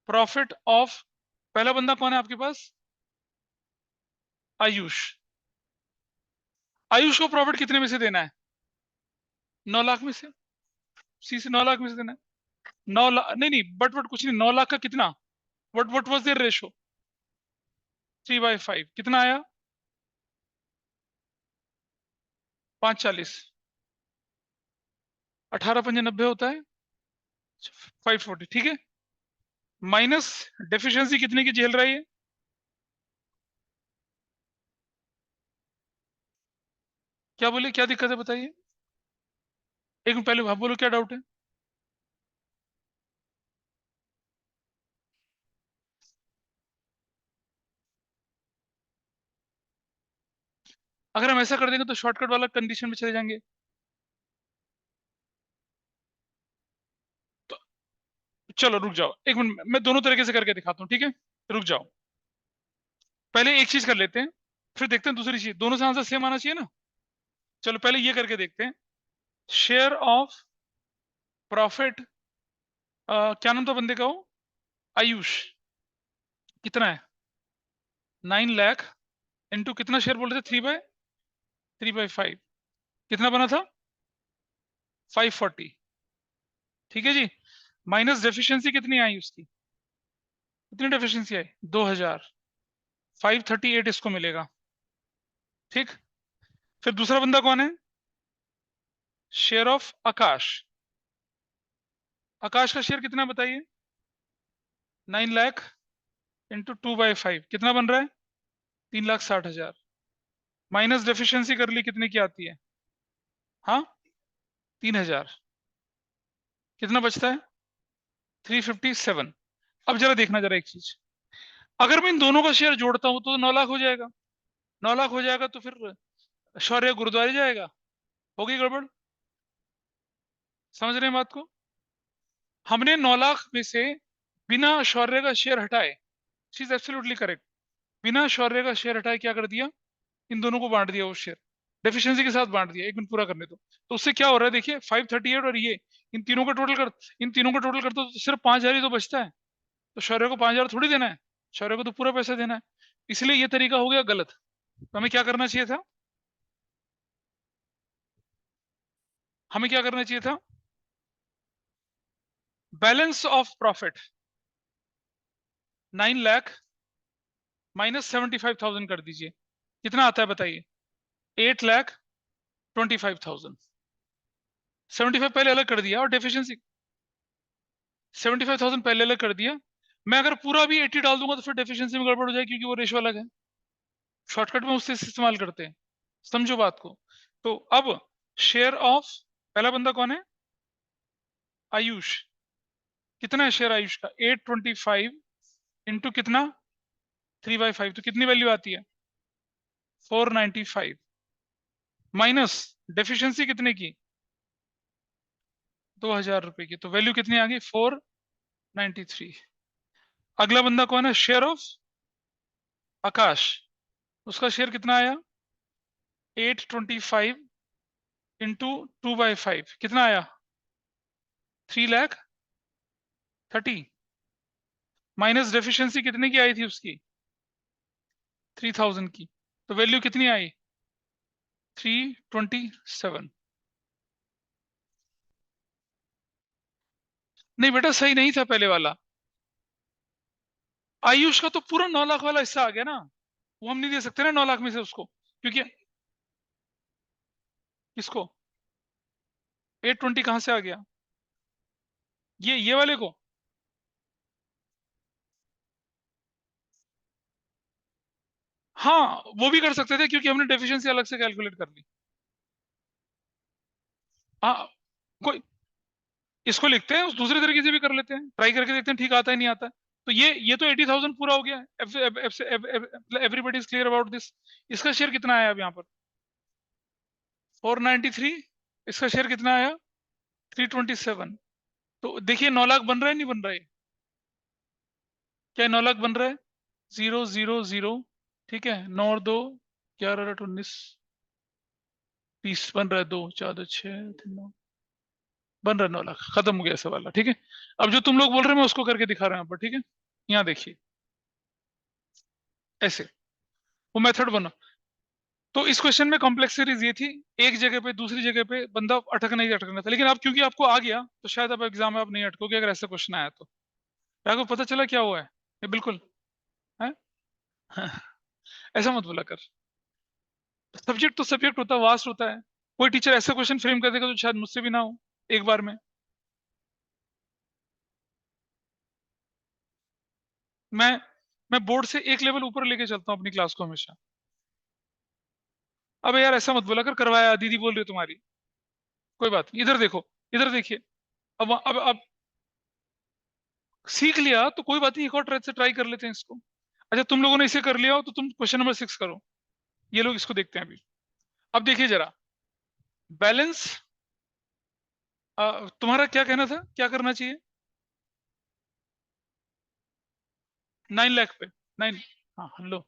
Speaker 1: प्रॉफिट ऑफ, पहला बंदा कौन है आपके पास, आयुष। आयुष को प्रॉफिट कितने में से देना है, 9 लाख में से, सी से 9 लाख में से देना है, 9 लाख, नहीं नहीं, बट कुछ नहीं, 9 लाख का कितना, वट वॉज देयर रेशो, 3/5, कितना आया, 540, 18×5 = 90 होता है, 540, ठीक है, माइनस डेफिशिएंसी कितने की झेल रही है, क्या बोले, क्या दिक्कत है बताइए, एक मिनट पहले आप बोलो क्या डाउट है। अगर हम ऐसा कर देंगे तो शॉर्टकट वाला कंडीशन में चले जाएंगे, तो चलो रुक जाओ एक मिनट, मैं दोनों तरीके से करके दिखाता हूँ, ठीक है, रुक जाओ, पहले एक चीज कर लेते हैं, फिर देखते हैं दूसरी चीज, दोनों से आंसर सेम आना चाहिए ना। चलो पहले ये करके देखते हैं, शेयर ऑफ प्रॉफिट, क्या नाम था बंदे का, वो आयुष, कितना है, 9 लाख, इंटू कितना शेयर बोल रहे थे, 3/5, कितना बना था, 540, ठीक है जी, माइनस डेफिशिएंसी कितनी आई उसकी, कितनी डेफिशिएंसी आई, 2,000, 538 इसको मिलेगा, ठीक। फिर दूसरा बंदा कौन है, शेयर ऑफ आकाश, आकाश का शेयर कितना है बताइए, 9 लाख इंटू 2/5 कितना बन रहा है, 3,60,000, माइनस डेफिशिएंसी कर ली, कितने की आती है, हाँ, 3,000, कितना बचता है, 357। अब जरा देखना जरा एक चीज, अगर मैं इन दोनों का शेयर जोड़ता हूं तो 9 लाख हो जाएगा, 9 लाख हो जाएगा तो फिर शौर्य गुरुद्वारे जाएगा, होगी गड़बड़, समझ रहे हैं बात को, हमने 9 लाख में से बिना शौर्य का शेयर हटाए, शी इज एब्सोल्युटली करेक्ट, बिना शौर्य का शेयर हटाए क्या कर दिया, इन दोनों को बांट दिया वो शेयर, डेफिशिएंसी के साथ बांट दिया, एक मिनट पूरा करने दो, तो उससे क्या हो रहा है देखिए, 538 और ये, इन तीनों का टोटल कर, इन तीनों का टोटल करते तो सिर्फ 5,000 ही तो बचता है, तो शौर्य को 5,000 थोड़ी देना है, शौर्य को तो पूरा पैसा देना है, इसलिए ये तरीका हो गया गलत, तो हमें क्या करना चाहिए था, हमें क्या करना चाहिए था, balance of profit 9 lakh minus 75,000 कर दीजिए, कितना आता है बताइए, 8 लाख 25,000। 75 पहले अलग कर दिया और डेफिशिएंसी 75,000 पहले अलग कर दिया। मैं अगर पूरा भी 80 डाल दूंगा तो फिर डेफिशिएंसी में गड़बड़ हो जाएगी क्योंकि वो रेशो अलग है। शॉर्टकट में उससे इस्तेमाल करते हैं, समझो बात को। तो अब शेयर ऑफ पहला बंदा कौन है? आयुष। कितना है शेयर आयुष का? 825 इंटू कितना 3/5, तो कितनी वैल्यू आती है? 495 माइनस डेफिशिएंसी कितने की? 2,000 रुपए की, तो वैल्यू कितनी आ गई? 493। अगला बंदा कौन है? शेयर ऑफ आकाश। उसका शेयर कितना आया? 825 इंटू 2/5 कितना आया? 3,30 माइनस डेफिशिएंसी कितने की आई थी उसकी? 3,000 की, तो वैल्यू कितनी आई? 327। नहीं बेटा सही नहीं था पहले वाला। आयुष का तो पूरा 9 लाख वाला हिस्सा आ गया ना, वो हम नहीं दे सकते ना 9 लाख में से उसको, क्योंकि किसको 820 कहां से आ गया? ये वाले को। हाँ वो भी कर सकते थे क्योंकि हमने डेफिशिएंसी अलग से कैलकुलेट कर ली। हाँ कोई, इसको लिखते हैं उस दूसरे तरीके से भी कर लेते हैं, ट्राई करके देखते हैं ठीक आता है नहीं आता है। तो ये तो 80,000 पूरा हो गया। Everybody is clear about this. इसका शेयर कितना आया अब यहाँ पर? 493। इसका शेयर कितना आया? 327। तो देखिए 9 लाख बन रहा है नहीं बन रहा है? क्या 9 लाख बन रहा है? 000, ठीक है, 9 और 2 11 8 19 20 बन रहा है, 2 4 2 6 9 बन रहा है 9 लाख। खत्म हो गया ऐसा वाला, ठीक है। अब जो तुम लोग बोल रहे हैं मैं उसको करके दिखा रहा हूं यहाँ पर, ठीक है। यहाँ देखिए ऐसे वो मेथड बना। तो इस क्वेश्चन में कॉम्प्लेक्सिटीज ये थी, एक जगह पे दूसरी जगह पे बंदा अटकना ही अटकना था, लेकिन अब क्योंकि आपको आ गया तो शायद अब एग्जाम में आप नहीं अटकोगे अगर ऐसा क्वेश्चन आया तो। क्या आपको पता चला क्या हुआ है? ये बिल्कुल है। ऐसा मत बोला कर। सब्जेक्ट तो सब्जेक्ट होता है, वास्ट होता है। कोई टीचर ऐसा क्वेश्चन फ्रेम कर देगा तो शायद मुझसे भी ना हो एक बार में। मैं मैं बोर्ड से एक लेवल ऊपर लेके चलता हूँ अपनी क्लास को हमेशा। अब यार ऐसा मत बोला कर, करवाया दीदी बोल रही हो तुम्हारी। कोई बात नहीं, इधर देखो, इधर देखिए। अब सीख लिया तो कोई बात नहीं, एक और ट्राई से ट्राई कर लेते हैं इसको। अच्छा तुम लोगों ने इसे कर लिया हो तो तुम क्वेश्चन नंबर 6 करो। ये लोग इसको देखते हैं अभी। अब देखिए जरा, बैलेंस तुम्हारा क्या कहना था, क्या करना चाहिए? 9 लाख पे 9। हाँ लो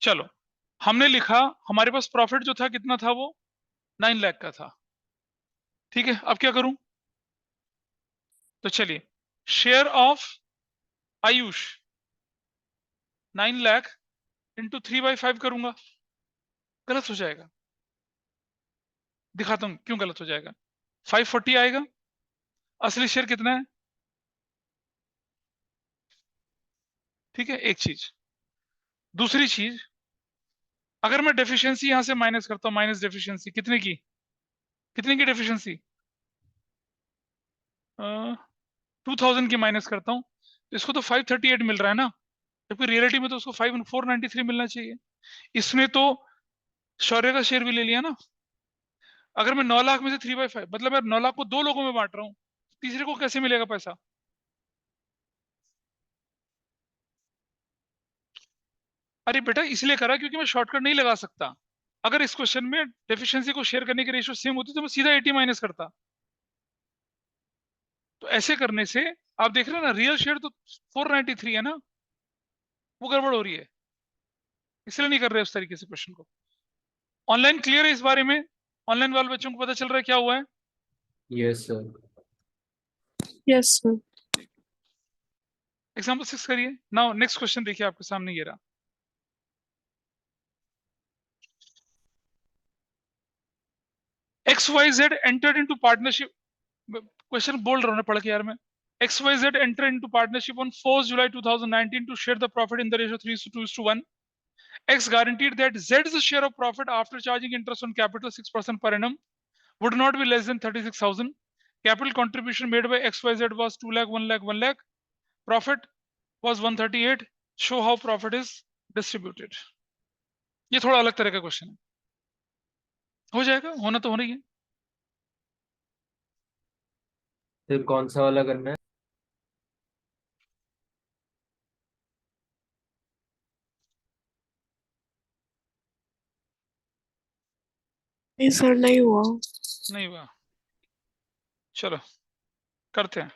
Speaker 1: चलो, हमने लिखा हमारे पास प्रॉफिट जो था कितना था? वो 9 लाख का था, ठीक है। अब क्या करूं? तो चलिए, share of Ayush 9 lakh into 3/5 करूंगा। गलत हो जाएगा, दिखाता हूं क्यों गलत हो जाएगा। 540 आएगा। असली शेयर कितना है? ठीक है, एक चीज। दूसरी चीज, अगर मैं डेफिशिएंसी यहां से माइनस करता हूं, माइनस डेफिशिएंसी कितने की? कितने की डेफिशिएंसी? 2000 की माइनस करता हूं तो इसको तो 538 मिल रहा है ना, जबकि रियलिटी में तो उसको 493 मिलना चाहिए। इसने तो शौर्य का शेयर भी ले लिया ना। अगर मैं 9 लाख में से 3/5, मतलब मैं 9 लाख को 2 लोगों में बांट रहा हूँ, तीसरे को कैसे मिलेगा पैसा? अरे बेटा इसलिए करा क्योंकि मैं शॉर्टकट नहीं लगा सकता। अगर इस क्वेश्चन में डेफिशिएंसी को शेयर करने की रेशियो सेम होती तो मैं सीधा 80 माइनस करता। तो ऐसे करने से आप देख रहे हैं ना, रियल शेयर तो 493 है ना, वो गड़बड़ हो रही है, इसलिए नहीं कर रहे उस तरीके से क्वेश्चन को। ऑनलाइन क्लियर है इस बारे में? ऑनलाइन वाले बच्चों को पता चल रहा है क्या हुआ है?
Speaker 2: Yes sir.
Speaker 3: Yes sir.
Speaker 1: Example 6 करिए। नाउ नेक्स्ट क्वेश्चन देखिए आपके सामने ये रहा। XYZ entered into partnership, question बोल रहा हूँ ना पढ़ के यार मैं। XYZ entered into partnership on 4th July 2019 to share the profit in the ratio 3:2:1. X guaranteed that Z's share of profit after charging interest on capital 6% per annum would not be less than 36,000. Capital contribution made by XYZ was 2 lakh, 1 lakh, 1 lakh. Profit was 138. Show how profit is distributed. ये थोड़ा अलग तरह का question है, हो जाएगा, होना तो हो रही है.
Speaker 2: फिर कौन सा वाला करना है?
Speaker 3: नहीं सर, नहीं हुआ.
Speaker 1: नहीं हुआ, चलो करते हैं.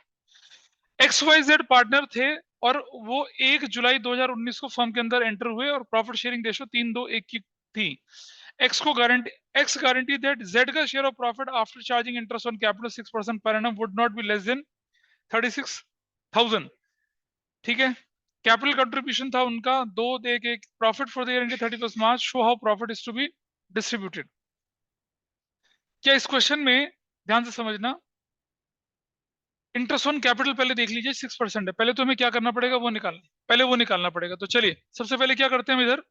Speaker 1: XYZ पार्टनर थे और वो 1 जुलाई 2019 को फर्म के अंदर एंटर हुए और प्रॉफिट शेयरिंग रेशो 3-2-1 की थी. X guarantee that Z का share of profit after charging interest on capital 6% per annum would not be less than 36,000. ठीक है. कैपिटल कंट्रीब्यूशन था उनका 2-1-1. Profit for the year ended 31 March. Show how profit is to be distributed. क्या इस question में ध्यान से समझना, इंटरेस्ट ऑन कैपिटल पहले देख लीजिए 6% है. पहले तो हमें क्या करना पड़ेगा, वो निकालना पड़ेगा. तो चलिए सबसे पहले क्या करते हैं, हम इधर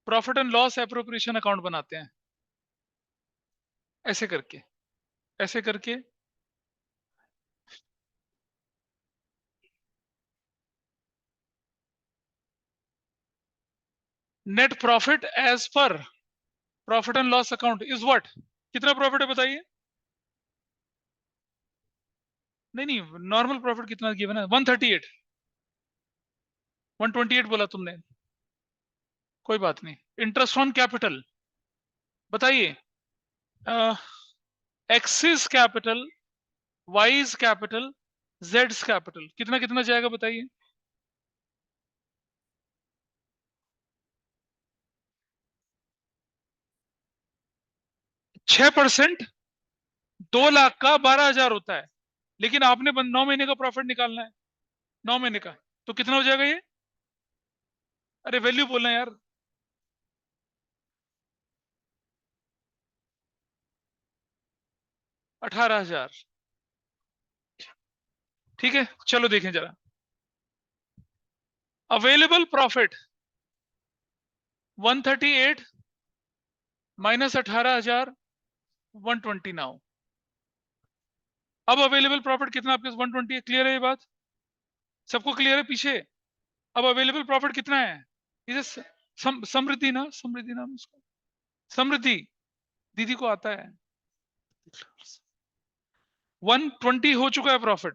Speaker 1: profit and loss appropriation account बनाते हैं. ऐसे करके नेट प्रॉफिट एज पर profit and loss account is what. कितना प्रॉफिट है बताइए. नहीं, नॉर्मल प्रॉफिट कितना गिवन है, 138. 128 बोला तुमने, कोई बात नहीं. इंटरेस्ट ऑन कैपिटल बताइए, axis capital, wise capital, Jades capital, कितना कितना जाएगा बताइए. छह परसेंट 2 लाख का 12,000 होता है, लेकिन आपने 9 महीने का प्रॉफिट निकालना है, 9 महीने का, तो कितना हो जाएगा ये. अरे वैल्यू बोलना यार. 18,000. ठीक है, चलो देखें जरा. Available profit 138 minus 18,000 120. नाउ अब अवेलेबल प्रॉफिट कितना आपके 120 है. क्लियर है ये बात, सबको क्लियर है पीछे. अब अवेलेबल प्रॉफिट कितना है, इसे समृद्धि नाम उसको, समृद्धि दीदी को आता है. 120 हो चुका है profit.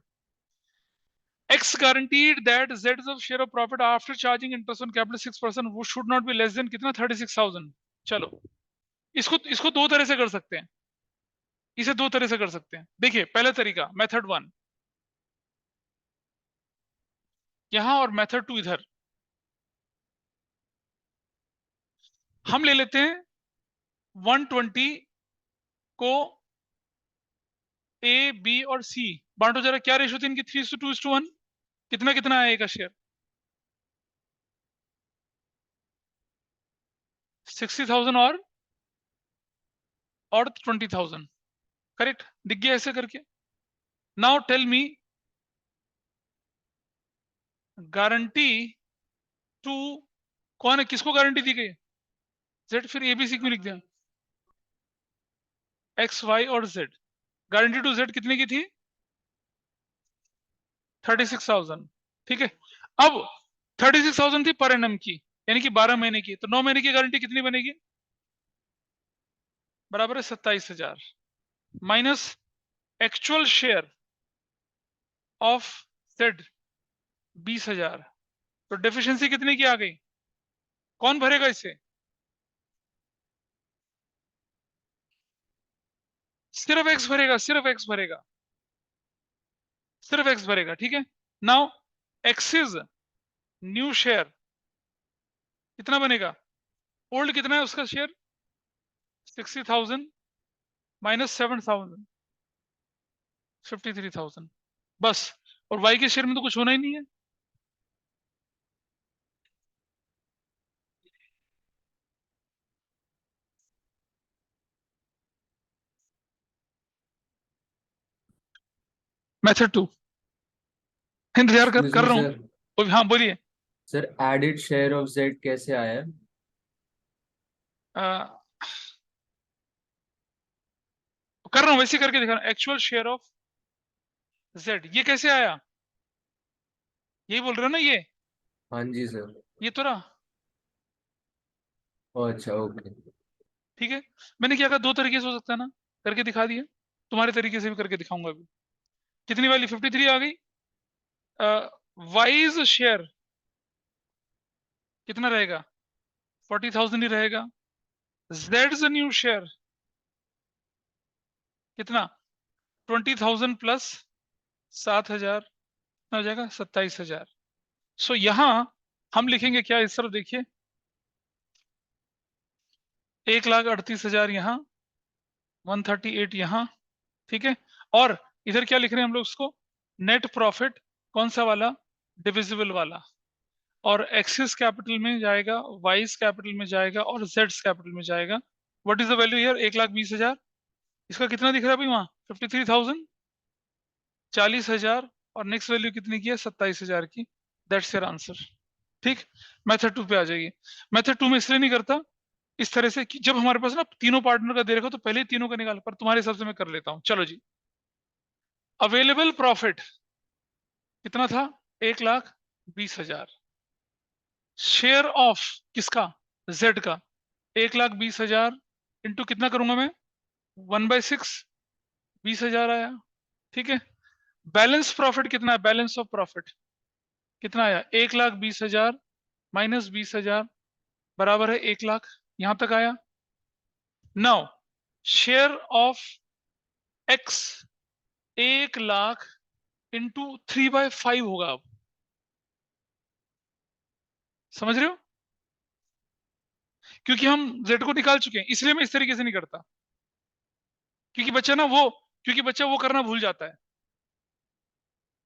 Speaker 1: X guaranteed that Z's of share of profit after charging interest on capital 6% should not be less than कितना 36,000. चलो इसको दो तरह से कर सकते हैं, इसे दो तरह से कर सकते हैं. देखिए पहला तरीका मेथड 1 यहां और मेथड 2 इधर. हम ले लेते हैं 120 को A, B और C बांटो जरा. क्या रेशो थी इनकी, 3:2:1. कितना कितना है A का शेयर, 60,000 और 20,000. करेक्ट, दिख गया ऐसे करके. Now tell me guarantee to कौन है, किसको गारंटी दी गई. जेड. फिर एबीसी क्यों लिख दिया, एक्स वाई और जेड. गारंटी टू जेड कितने की थी, 36,000. ठीक है. अब 36,000 थी पर एनम की, यानी कि 12 महीने की. तो 9 महीने की गारंटी कितनी बनेगी, बराबर है 27,000 minus actual share of Z 20,000. तो डेफिशिएंसी कितने की आ गई, कौन भरेगा इसे, सिर्फ एक्स भरेगा, सिर्फ एक्स भरेगा. ठीक है. नाउ एक्सिस न्यू शेयर कितना बनेगा, ओल्ड कितना है उसका शेयर 60,000 माइनस 7,000 53,000 बस. और वाई के शेयर में तो कुछ होना ही नहीं है. मेथड 2 इंतजार कर रहा हूं. हाँ बोलिए.
Speaker 2: Sir added share of Z कैसे आया है?
Speaker 1: कर रहा हूं वैसे करके दिखा रहा हूं। एक्चुअल शेयर ऑफ जेड, ये कैसे आया? यही बोल रहे हो ना ये?
Speaker 2: हाँ जी सर।
Speaker 1: ये तो रहा।
Speaker 2: अच्छा ओके।
Speaker 1: ठीक है, मैंने क्या कहा, दो तरीके से हो सकता है ना, करके दिखा दिया। तुम्हारे तरीके से भी करके दिखाऊंगा अभी। कितनी वाली 53 आ गई। वाइज शेयर कितना रहेगा? 40,000 ही रहेगा। जेड न्यू शेयर कितना? 20,000 प्लस 7,000 हो जाएगा 27,000। सो यहां हम लिखेंगे क्या, इस तरफ देखिए, 1,38,000 यहाँ, 138 यहाँ। ठीक है, और इधर क्या लिख रहे हैं हम लोग उसको? Net profit. कौन सा वाला? डिविजिबल वाला। और एक्सिस कैपिटल में जाएगा, वाइज कैपिटल में जाएगा, और जेड्स कैपिटल में जाएगा। What is the value here? 1,20,000। इसका कितना दिख रहा है भाई वहां? 53,000, 40,000। और नेक्स्ट वैल्यू कितनी की है? 27,000 की। That's your answer. ठीक, मेथड 2 पे आ जाइए। मेथड 2 में इसलिए नहीं करता इस तरह से कि जब हमारे पास ना तीनों पार्टनर का दे रखा तो पहले ही तीनों का निकाल, पर तुम्हारे हिसाब से मैं कर लेता हूं। चलो जी, अवेलेबल प्रॉफिट कितना था? 1,20,000। शेयर ऑफ किसका? जेड का। 1,20,000 इंटू कितना करूंगा मैं? 1/6, 20,000 आया। ठीक है, बैलेंस प्रॉफिट कितना है? बैलेंस ऑफ प्रॉफिट कितना आया? 1,20,000 माइनस 20,000 बराबर है 1,00,000। यहां तक आया। Now share of x 1,00,000 into 3/5 होगा। अब समझ रहे हो? क्योंकि हम जेड को निकाल चुके हैं, इसलिए मैं इस तरीके से नहीं करता। क्योंकि बच्चा ना वो क्योंकि बच्चा वो करना भूल जाता है।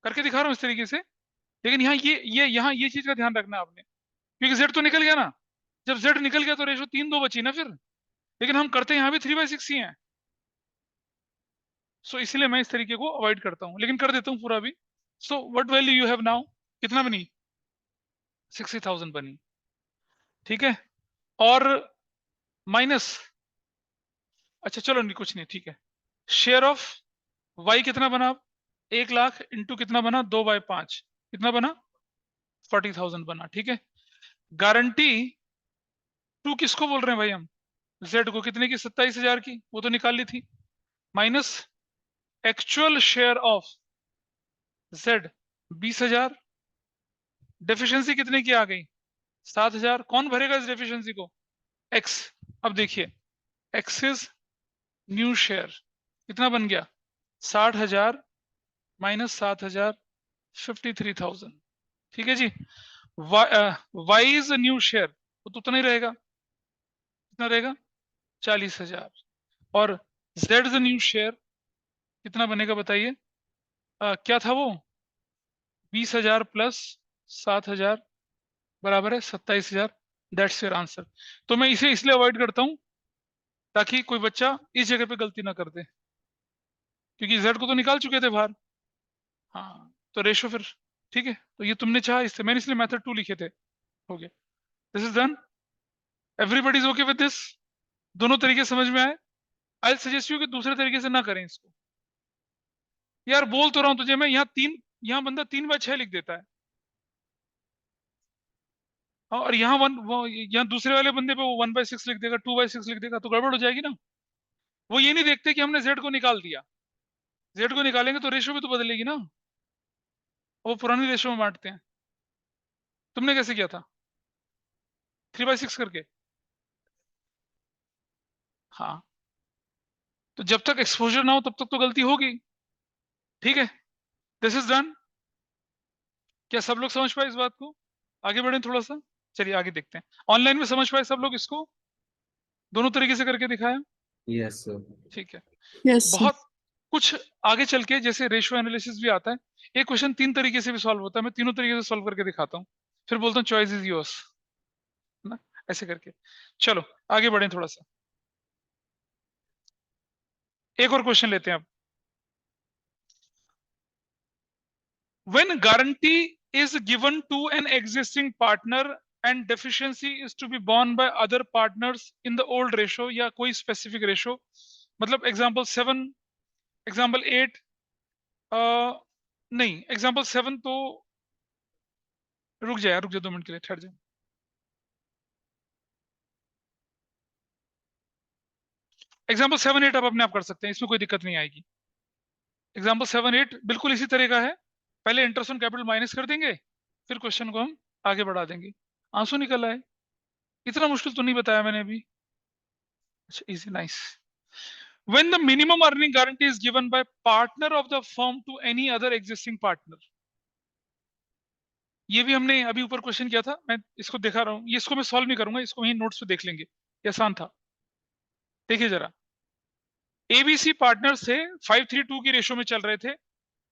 Speaker 1: करके दिखा रहा हूं इस तरीके से। लेकिन यहाँ ये चीज का ध्यान रखना आपने, क्योंकि जेड तो निकल गया ना। जब जेड निकल गया तो रेशो 3-2 बची ना फिर। लेकिन हम करते यहाँ भी 3/6 ही है। सो इसलिए मैं इस तरीके को अवॉइड करता हूँ, लेकिन कर देता हूँ पूरा भी। So what value you have now? कितना बनी? 60,000 बनी। ठीक है, और माइनस, अच्छा चलो नहीं, कुछ नहीं, ठीक है। शेयर ऑफ वाई कितना बना? 1,00,000 इंटू कितना बना? 2/5, कितना बना? 40,000 बना। ठीक है, गारंटी टू किसको बोल रहे हैं भाई हम? जेड को। कितने की? 27,000 की, वो तो निकाल ली थी। Minus actual share of Z 20,000। Deficiency कितने की आ गई? 7,000। कौन भरेगा इस डेफिशिएंसी को? एक्स। अब देखिए, एक्सिस न्यू शेयर कितना बन गया? 60,000 माइनस 7,000, 53,000। ठीक है जी। वाइज न्यू शेयर वो तो उतना ही रहेगा। कितना रहेगा? 40,000। और जेड न्यू शेयर कितना बनेगा बताइए? क्या था वो? 20,000 प्लस 7,000 बराबर है 27,000। That's your answer. तो मैं इसे इसलिए अवॉइड करता हूं ताकि कोई बच्चा इस जगह पे गलती ना कर दे, क्योंकि जेड को तो निकाल चुके थे बाहर। हाँ, तो रेशो फिर ठीक है। तो ये तुमने चाहा इससे, मैंने इसलिए मेथड 2 लिखे थे। हो गया, this is done. Everybody is okay with this? दोनों तरीके समझ में आए? आई सजेस्ट यू कि दूसरे तरीके से ना करें इसको। यार बोल तो रहा हूं तुझे मैं, यहाँ बंदा 3/6 लिख देता है। और यहाँ यहाँ दूसरे वाले बंदे पे वो 1/6 लिख देगा, 2/6 लिख देगा, तो गड़बड़ हो जाएगी ना। वो ये नहीं देखते कि हमने जेड को निकाल दिया। जेड को निकालेंगे तो रेशो भी तो बदलेगी ना। वो पुरानी रेशो में बांटते हैं। तुमने कैसे किया था? 3/6 करके। हाँ, तो जब तक एक्सपोजर ना हो तब तक तो गलती होगी। ठीक है, दिस इज डन। क्या सब लोग समझ पाए इस बात को? आगे बढ़े थोड़ा सा, चलिए आगे देखते हैं। ऑनलाइन में समझ पाए सब लोग इसको? दोनों तरीके से करके दिखाया।
Speaker 2: Yes sir.
Speaker 1: ठीक है,
Speaker 3: Yes, sir.
Speaker 1: बहुत कुछ आगे चल के जैसे रेशियो एनालिसिस भी आता है। एक क्वेश्चन 3 तरीके से भी सॉल्व होता है, मैं तीनों तरीके से सॉल्व करके दिखाता हूँ। फिर बोलता हूँ चॉइस इज योर्स ना, ऐसे करके। चलो आगे बढ़े थोड़ा सा, एक और क्वेश्चन लेते हैं अब। When guarantee is given to an existing partner and deficiency is to be borne by other partners in the old ratio, या कोई specific ratio, मतलब example 7, example 8, नहीं example 7 तो रुक जाए 2 मिनट के लिए, ठहर जाए। एग्जाम्पल 7, 8 आप अपने आप कर सकते हैं, इसमें कोई दिक्कत नहीं आएगी। एग्जाम्पल 7, 8 बिल्कुल इसी तरह का है, पहले इंटरेस्ट ऑन कैपिटल माइनस कर देंगे, फिर क्वेश्चन को हम आगे बढ़ा देंगे। आंसू निकल आए, इतना मुश्किल तो नहीं बताया मैंने अभी। अच्छा, easy, nice. When the minimum earning guarantee is given by partner of the firm to any other existing partner, ये भी हमने अभी ऊपर क्वेश्चन किया था, मैं इसको दिखा रहा हूँ, ये इसको मैं सॉल्व नहीं करूंगा, इसको वहीं नोट्स पे देख लेंगे, ये आसान था। देखिए जरा, एबीसी पार्टनर से 532 की रेशियो में चल रहे थे।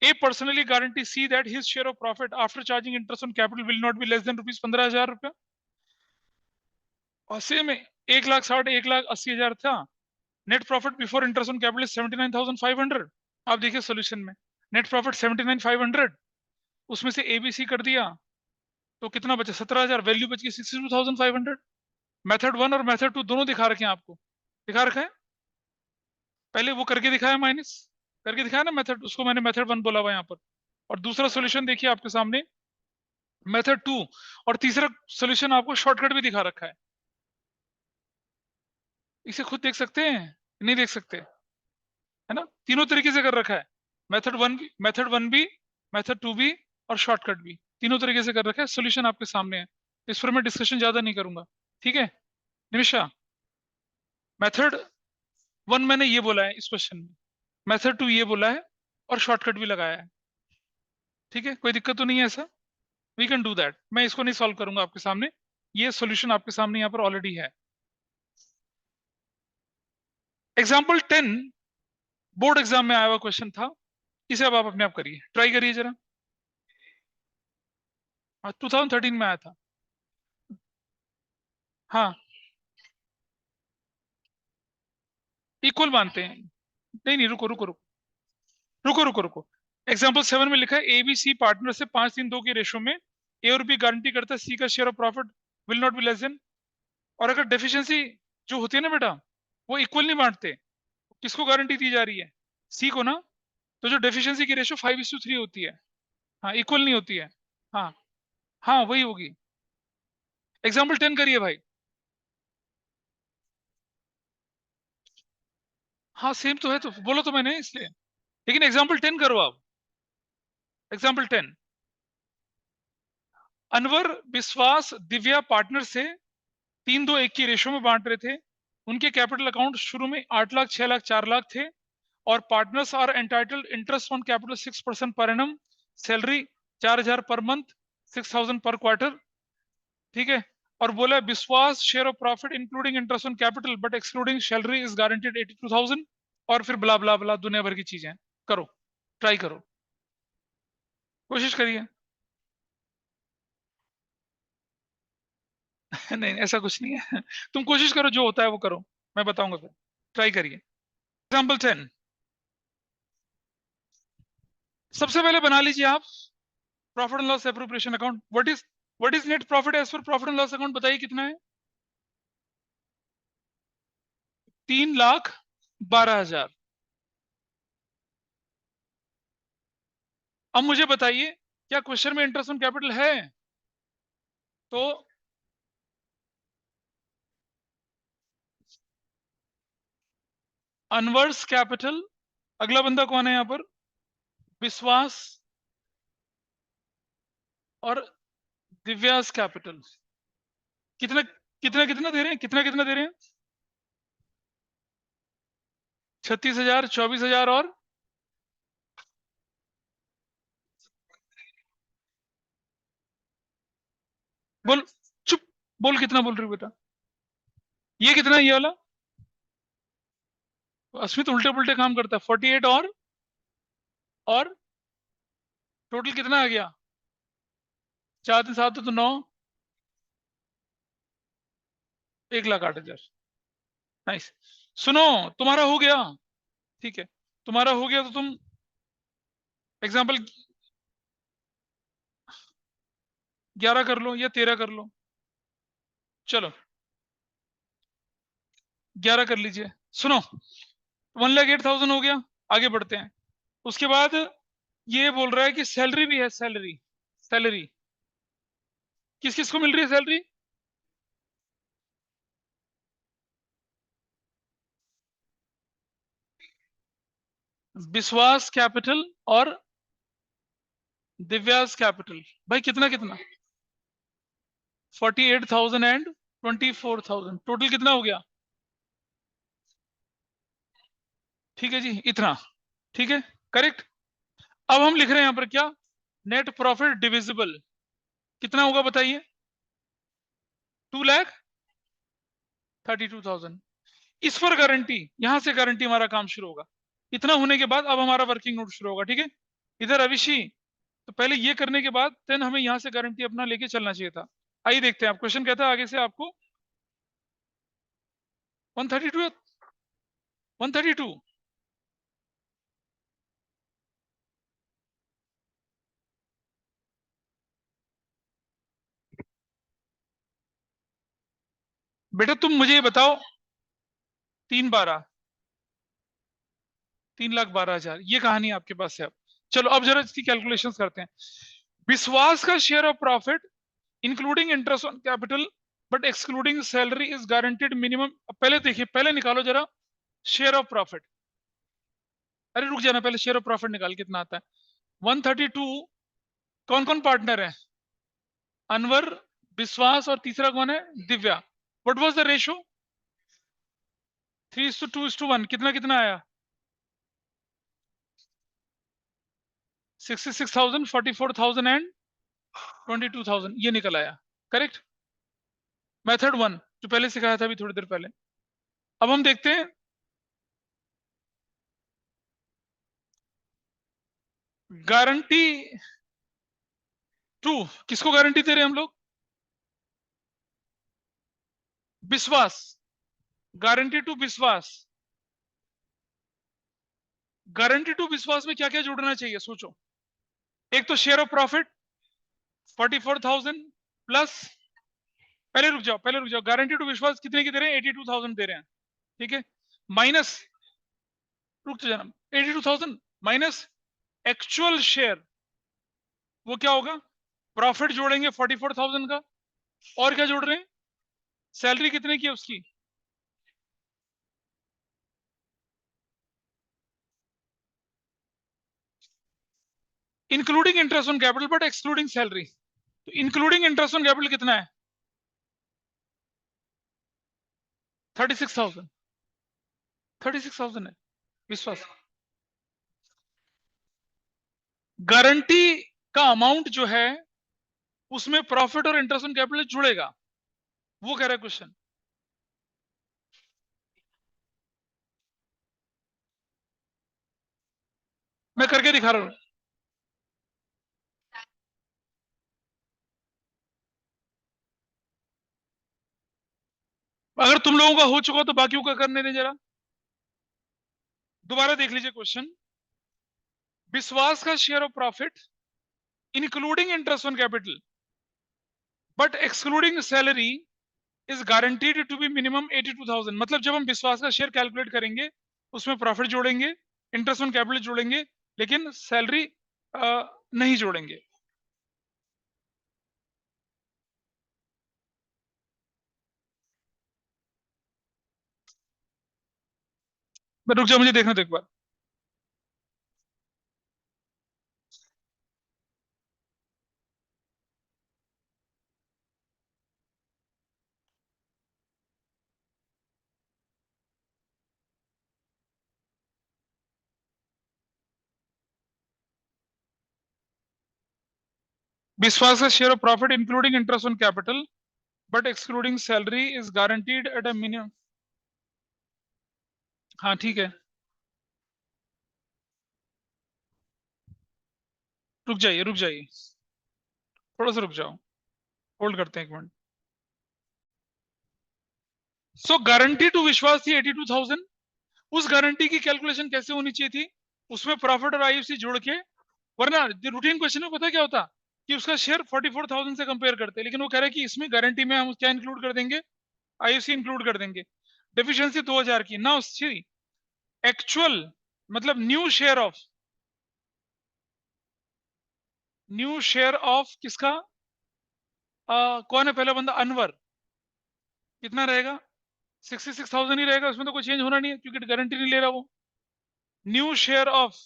Speaker 1: A personally guarantee C that his share of profit after charging interest on capital will not be less than ₹15,000। और सेम में 1,60,000 1,80,000 था। Net profit before interest on capital 79,500। आप देखिए सोल्यूशन में नेट प्रॉफिट 79,500, उसमें से एबीसी कर दिया तो कितना बचा? 17,000, वैल्यू बच गई 62,500। मेथड 1 और मेथड 2 दोनों दिखा रखे हैं आपको, दिखा रखा है, पहले वो करके दिखाया, माइनस करके दिखाया ना मेथड, उसको मैंने मेथड 1 बोला हुआ यहाँ पर। और दूसरा सॉल्यूशन देखिए आपके सामने, मेथड 2, और तीसरा सॉल्यूशन आपको शॉर्टकट भी दिखा रखा है। इसे खुद देख सकते हैं, नहीं देख सकते, है ना? तीनों तरीके से कर रखा है, मेथड 1 भी, मेथड 2 भी, और शॉर्टकट भी, तीनों तरीके से कर रखा है। सॉल्यूशन आपके सामने है, इस पर मैं डिस्कशन ज्यादा नहीं करूंगा, ठीक है निमिषा? मेथड 1 मैंने ये बोला है इस क्वेश्चन में, मेथड 2 ये बोला है, और शॉर्टकट भी लगाया है, ठीक है? कोई दिक्कत तो नहीं है ऐसा? We can do that. मैं इसको नहीं सॉल्व करूंगा आपके सामने, ये सॉल्यूशन आपके सामने यहाँ पर ऑलरेडी है। एग्जाम्पल 10 बोर्ड एग्जाम में आया हुआ क्वेश्चन था, इसे अब आप अपने आप करिए, ट्राई करिए जरा। 2013 में आया था। हाँ, इक्वल मानते हैं, नहीं नहीं, रुको रुको रुको रुको रुको रुको। एग्जाम्पल 7 में लिखा है एबीसी पार्टनर से 5-3-2 के रेशो में ए और बी गारंटी करता है सी का share of profit will not be less then. और अगर डेफिशिएंसी जो होती है ना बेटा, वो इक्वल नहीं बांटते, किसको गारंटी दी जा रही है? सी को ना। तो जो डेफिशिएंसी की रेशो 5:3 होती है, हाँ इक्वल नहीं होती है। हाँ हाँ वही होगी। एग्जाम्पल 10 करिए भाई। हाँ सेम तो है, तो बोलो तो मैंने इसलिए, लेकिन एग्जाम्पल 10 करो आप। एग्जाम्पल 10, अनवर, विश्वास, दिव्या पार्टनर से 3-2-1 की रेशो में बांट रहे थे। उनके कैपिटल अकाउंट शुरू में 8 लाख, 6 लाख, 4 लाख थे, और partners are entitled interest on capital 6% per annum, salary 4,000 per month, 6,000 पर क्वार्टर, ठीक है? और बोला विश्वास share of profit including interest on capital but excluding salary is guaranteed 82,000, और फिर ब्ला ब्ला ब्ला दुनिया भर की चीजें। करो, ट्राई करो, कोशिश करिए। नहीं ऐसा कुछ नहीं है, तुम कोशिश करो, जो होता है वो करो, मैं बताऊंगा फिर, ट्राई करिए। एग्जाम्पल 10, सबसे पहले बना लीजिए आप profit and loss appropriation account. What is net profit as पर प्रॉफिट एंड लॉस अकाउंट, बताइए कितना है? 3,12,000। अब मुझे बताइए, क्या क्वेश्चन में इंटरेस्ट ऑन कैपिटल है? तो अनवर्स कैपिटल, अगला बंदा कौन है यहाँ पर? विश्वास और दिव्यास कैपिटल। कितना कितना कितना दे रहे हैं, कितना कितना दे रहे हैं? 36,000, 24,000, और बोल, चुप, बोल कितना बोल रही हो बेटा? ये कितना है ये वाला? अस्मित उल्टे पुल्टे काम करता है। 48 और टोटल कितना आ गया? 4 3 7 तो 9, 1,08,000। नाइस। सुनो, तुम्हारा हो गया, ठीक है, तुम्हारा हो गया, तो तुम एग्जाम्पल 11 कर लो या 13 कर लो, चलो 11 कर लीजिए। सुनो, 1,08,000 हो गया, आगे बढ़ते हैं। उसके बाद ये बोल रहा है कि सैलरी भी है, सैलरी, सैलरी किस किस को मिल रही है सैलरी? विश्वास कैपिटल और दिव्यास कैपिटल। भाई कितना कितना? 48,000 एंड 24,000, टोटल कितना हो गया? ठीक है जी, इतना, ठीक है, करेक्ट। अब हम लिख रहे हैं यहां पर क्या? नेट प्रॉफिट डिविजिबल कितना होगा बताइए? 2,32,000। इस पर गारंटी, यहां से गारंटी हमारा काम शुरू होगा। इतना होने के बाद अब हमारा वर्किंग नोट शुरू होगा, ठीक है। इधर अविशी, तो पहले ये करने के बाद देन हमें यहां से गारंटी अपना लेके चलना चाहिए था। आइए देखते हैं, आप क्वेश्चन कहता है आगे से आपको 132, 132। बेटा तुम मुझे ये बताओ, 3,12, 3,12,000, ये कहानी आपके पास है। अब चलो अब जरा इसकी कैलकुलेशंस करते हैं। विश्वास का share of profit including interest on capital but excluding salary is guaranteed minimum. पहले देखिए, पहले निकालो जरा शेयर ऑफ प्रॉफिट। अरे रुक जाना, पहले शेयर ऑफ प्रॉफिट निकाल, कितना आता है? 132। कौन कौन पार्टनर है? अनवर, विश्वास और तीसरा कौन है? Divya. What was the ratio? 3:2:1। कितना कितना आया? 66,000, 44,000 एंड 22,000, ये निकल आया, करेक्ट। मेथड 1 जो पहले सिखाया था अभी थोड़ी देर पहले। अब हम देखते हैं गारंटी 2 किसको गारंटी दे रहे हैं हम लोग? विश्वास, गारंटी टू विश्वास। गारंटी टू विश्वास में क्या क्या जोड़ना चाहिए सोचो। एक तो शेयर ऑफ प्रॉफिट 44,000 प्लस, पहले रुक जाओ, पहले रुक जाओ, गारंटी टू विश्वास कितने की दे रहे हैं? 82,000 दे रहे हैं, ठीक है। माइनस, रुक तो जाना, 82,000 माइनस एक्चुअल शेयर, वो क्या होगा? प्रॉफिट जोड़ेंगे 44,000 का, और क्या जोड़ रहे हैं? सैलरी कितने की है उसकी? Including interest on capital but excluding salary. तो इंक्लूडिंग इंटरेस्ट ऑन कैपिटल कितना है? 36,000, 36,000 है विश्वास। गारंटी का अमाउंट जो है उसमें प्रॉफिट और इंटरेस्ट ऑन कैपिटल जुड़ेगा, वो कह रहा है क्वेश्चन। मैं करके दिखा रहा हूं। अगर तुम लोगों का हो चुका तो बाकियों का करने दें जरा, दोबारा देख लीजिए क्वेश्चन। विश्वास का share of profit including interest on capital but excluding salary is guaranteed to be minimum 82,000। मतलब जब हम विश्वास का शेयर कैलकुलेट करेंगे उसमें प्रॉफिट जोड़ेंगे, इंटरेस्ट ऑन कैपिटल जोड़ेंगे, लेकिन सैलरी नहीं जोड़ेंगे। रुक जाओ, मुझे देखना दो एक बार। विश्वास का share of profit including interest on capital but excluding salary is guaranteed at a minimum. हाँ ठीक है, रुक जाइए, रुक जाइए, थोड़ा सा रुक जाओ, होल्ड करते हैं एक मिनट। सो गारंटी टू विश्वास थी 82,000। उस गारंटी की कैलकुलेशन कैसे होनी चाहिए थी? उसमें प्रॉफिट और आईएफसी जोड़ के, वरना रूटीन क्वेश्चन में पता क्या होता? कि उसका शेयर 44,000 से कंपेयर करते हैं, लेकिन वो कह रहे हैं कि इसमें गारंटी में हम क्या इंक्लूड कर देंगे, आईओसी इंक्लूड कर देंगे। डेफिशिएंसी 2000 की। नाउ सी एक्चुअल मतलब न्यू शेयर ऑफ किसका, कौन है पहला बंदा, अनवर, कितना रहेगा, 66,000 ही रहेगा, उसमें तो कोई चेंज होना नहीं है क्योंकि गारंटी नहीं ले रहा वो। न्यू शेयर ऑफ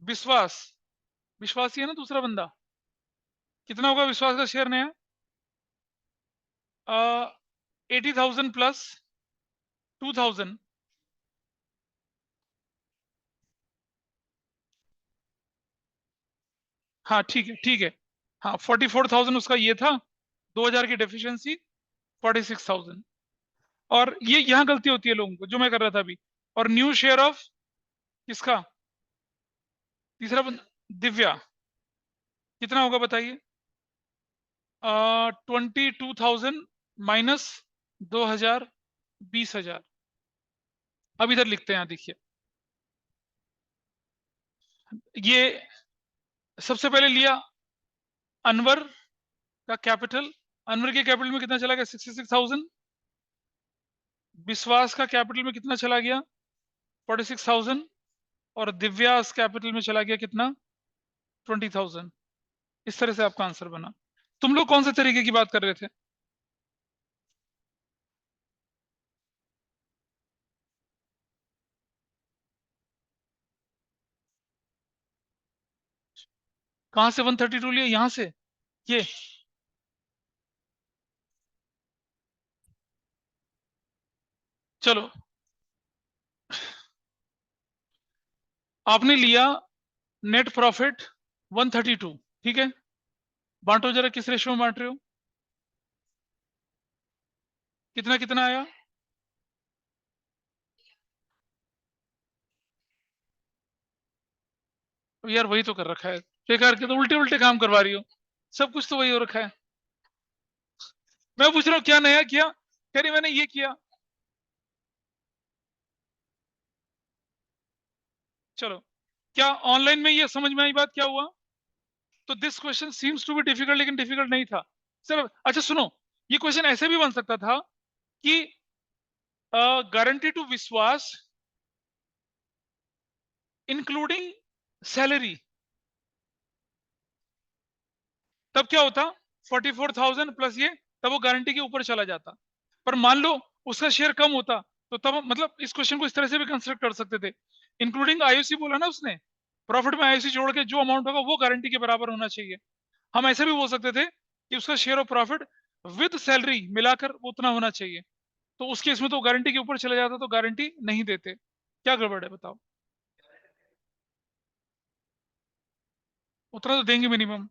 Speaker 1: विश्वास, विश्वास ही है ना दूसरा बंदा, कितना होगा विश्वास का शेयर नया, 80,000 प्लस 2,000, हाँ ठीक है ठीक है, हाँ 44,000 उसका ये था, 2000 की डेफिशिएंसी 46,000। और ये यहाँ गलती होती है लोगों को, जो मैं कर रहा था अभी। और न्यू शेयर ऑफ किसका, तीसरा दिव्या, कितना होगा बताइए, 22,000 माइनस 2,000, 20,000। अब इधर लिखते हैं, यहाँ देखिए, ये सबसे पहले लिया अनवर का कैपिटल, अनवर के कैपिटल में कितना चला गया, 66,000। विश्वास का कैपिटल में कितना चला गया, 46,000। और दिव्यास कैपिटल में चला गया कितना, 20,000। इस तरह से आपका आंसर बना। तुम लोग कौन से तरीके की बात कर रहे थे, कहां से 132 लिया, यहां से, ये चलो आपने लिया नेट प्रॉफिट 132, ठीक है, बांटो जरा किस रेशियो में बांट रहे हो, कितना कितना आया, अब यार वही तो कर रखा है, बेकार के तो उल्टे उल्टे काम करवा रही हो, सब कुछ तो वही हो रखा है। मैं पूछ रहा हूँ क्या नया किया, कह रही मैंने ये किया। चलो, क्या ऑनलाइन में ये समझ में आई बात क्या हुआ, तो this question seems to be difficult, लेकिन डिफिकल्ट नहीं था। चलो अच्छा सुनो, ये क्वेश्चन ऐसे भी बन सकता था कि गारंटी टू विश्वास इंक्लूडिंग सैलरी, तब क्या होता, 44,000 प्लस ये, तब वो गारंटी के ऊपर चला जाता। पर मान लो उसका शेयर कम होता, तो तब मतलब इस क्वेश्चन को इस तरह से भी कंस्ट्रक्ट कर सकते थे, इंक्लूडिंग आईओसी बोला ना उसने, प्रॉफिट में आईओसी जोड़ के जो अमाउंट होगा वो गारंटी के बराबर होना चाहिए। हम ऐसे भी बोल सकते थे कि उसका share of profit with salary मिलाकर उतना होना चाहिए, तो उस केस में तो गारंटी के ऊपर चला जाता, तो गारंटी नहीं देते। क्या गड़बड़ है बताओ, उतना तो देंगे मिनिमम।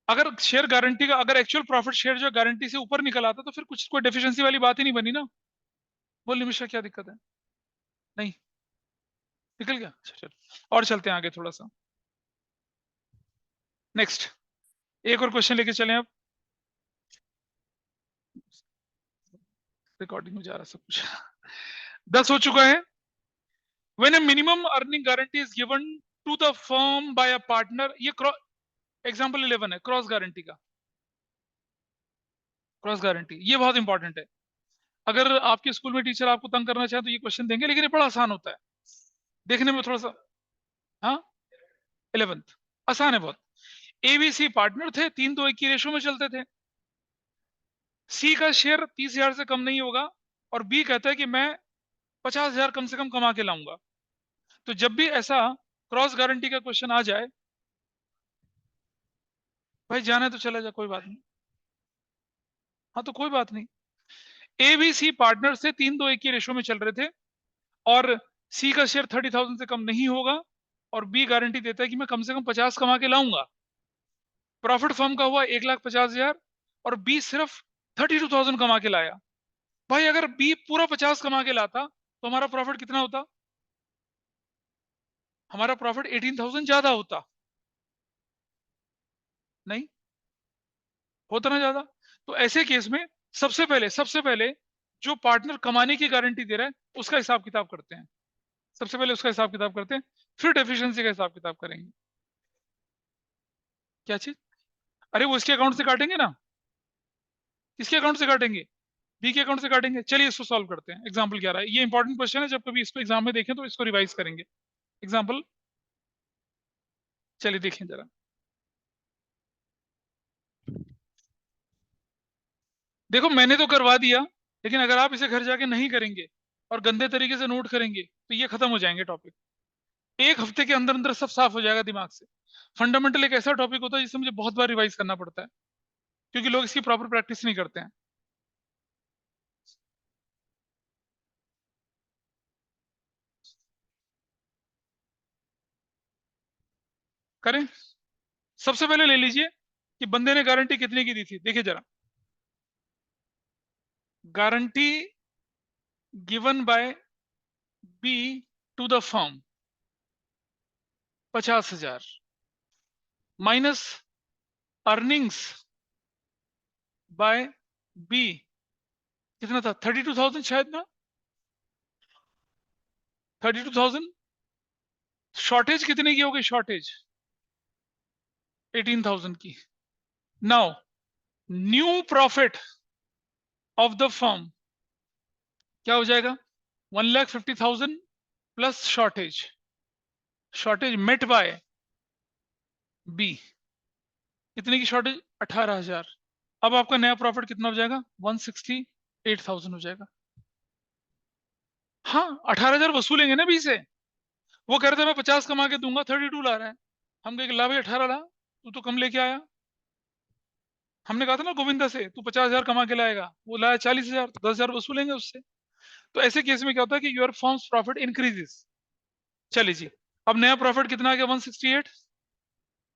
Speaker 1: अगर शेयर गारंटी का, अगर एक्चुअल प्रॉफिट शेयर जो गारंटी से ऊपर निकल आता, तो फिर कुछ कोई डेफिशिएंसी वाली बात ही नहीं बनी ना। बोल निमिषा क्या दिक्कत है, नहीं निकल गया, अच्छा चलो और चलते हैं आगे थोड़ा सा। नेक्स्ट एक और क्वेश्चन लेके चलें अब, रिकॉर्डिंग में जा रहा सब कुछ। 10 हो चुका है। When a minimum earning guarantee is given to the firm by a partner, ये एग्जांपल 11 है क्रॉस गारंटी का, क्रॉस गारंटी ये बहुत इंपॉर्टेंट है। अगर आपके स्कूल में टीचर आपको तंग करना चाहे तो ये क्वेश्चन देंगे, लेकिन ये बड़ा आसान होता है देखने में थोड़ा सा। हाँ 11th आसान है बहुत। एबीसी पार्टनर थे, 3-2-1 की रेशो में चलते थे। सी का शेयर 30,000 से कम नहीं होगा, और बी कहता है कि मैं 50,000 कम से कम कमा के लाऊंगा। तो जब भी ऐसा क्रॉस गारंटी का क्वेश्चन आ जाए, भाई जाना है तो चला जा, कोई बात नहीं, हाँ तो कोई बात नहीं। ए बी सी पार्टनर से 3-2-1 की रेशो में चल रहे थे, और सी का शेयर 30,000 से कम नहीं होगा, और बी गारंटी देता है कि मैं कम से कम 50 कमा के लाऊंगा। प्रॉफिट फर्म का हुआ 1,50,000, और बी सिर्फ 32,000 कमा के लाया। भाई अगर बी पूरा 50 कमा के लाता तो हमारा प्रॉफिट कितना होता, हमारा प्रॉफिट 18,000 ज्यादा होता, नहीं होता ना ज्यादा। तो ऐसे केस में सबसे पहले जो पार्टनर कमाने की गारंटी दे रहा है उसका हिसाब किताब करते हैं, सबसे पहले उसका हिसाब किताब करते हैं, फिर डेफिशिएंसी का हिसाब किताब करेंगे। क्या चीज? अरे वो इसके अकाउंट से काटेंगे ना, किसके अकाउंट से काटेंगे? बी के अकाउंट से काटेंगे। चलिए इसको सॉल्व करते हैं। एग्जाम्पल क्या रहा है, ये इंपॉर्टेंट क्वेश्चन है, जब कभी इसको एग्जाम में देखें तो इसको रिवाइज करेंगे। एग्जाम्पल चलिए देखें जरा। देखो मैंने तो करवा दिया, लेकिन अगर आप इसे घर जाके नहीं करेंगे और गंदे तरीके से नोट करेंगे तो ये खत्म हो जाएंगे टॉपिक। एक हफ्ते के अंदर अंदर सब साफ हो जाएगा दिमाग से। फंडामेंटल एक ऐसा टॉपिक होता है जिसे मुझे बहुत बार रिवाइज करना पड़ता है, क्योंकि लोग इसकी प्रॉपर प्रैक्टिस नहीं करते हैं। करें। सबसे पहले ले लीजिए कि बंदे ने गारंटी कितने की दी थी, देखिए जरा। Guarantee given by B to the firm 50,000 minus earnings by B कितना था, 32,000 शायद ना, 32,000। शॉर्टेज कितने की हो गई, शॉर्टेज 18,000 की। Now new profit of the firm क्या हो जाएगा, 1,50,000 plus shortage, shortage met by B कितने की शॉर्टेज, 18,000। अब आपका नया प्रॉफिट कितना हो जाएगा, 168,000 हो जाएगा। हाँ 18,000 वसूलेंगे ना बी से। वो कह रहे थे मैं 50 कमा के दूंगा, 32 ला रहा है। हम कहे ला भाई 18 ला, तू तो कम लेके आया। हमने कहा था ना गोविंदा से तू 50,000 कमा के लाएगा, वो लाया 40,000, 10,000 वसूलेंगे उससे। तो ऐसे केस में क्या होता है कि योर फर्म्स प्रॉफिट इंक्रीजेस। चलिए जी, अब नया प्रॉफिट कितना आ गया, 168।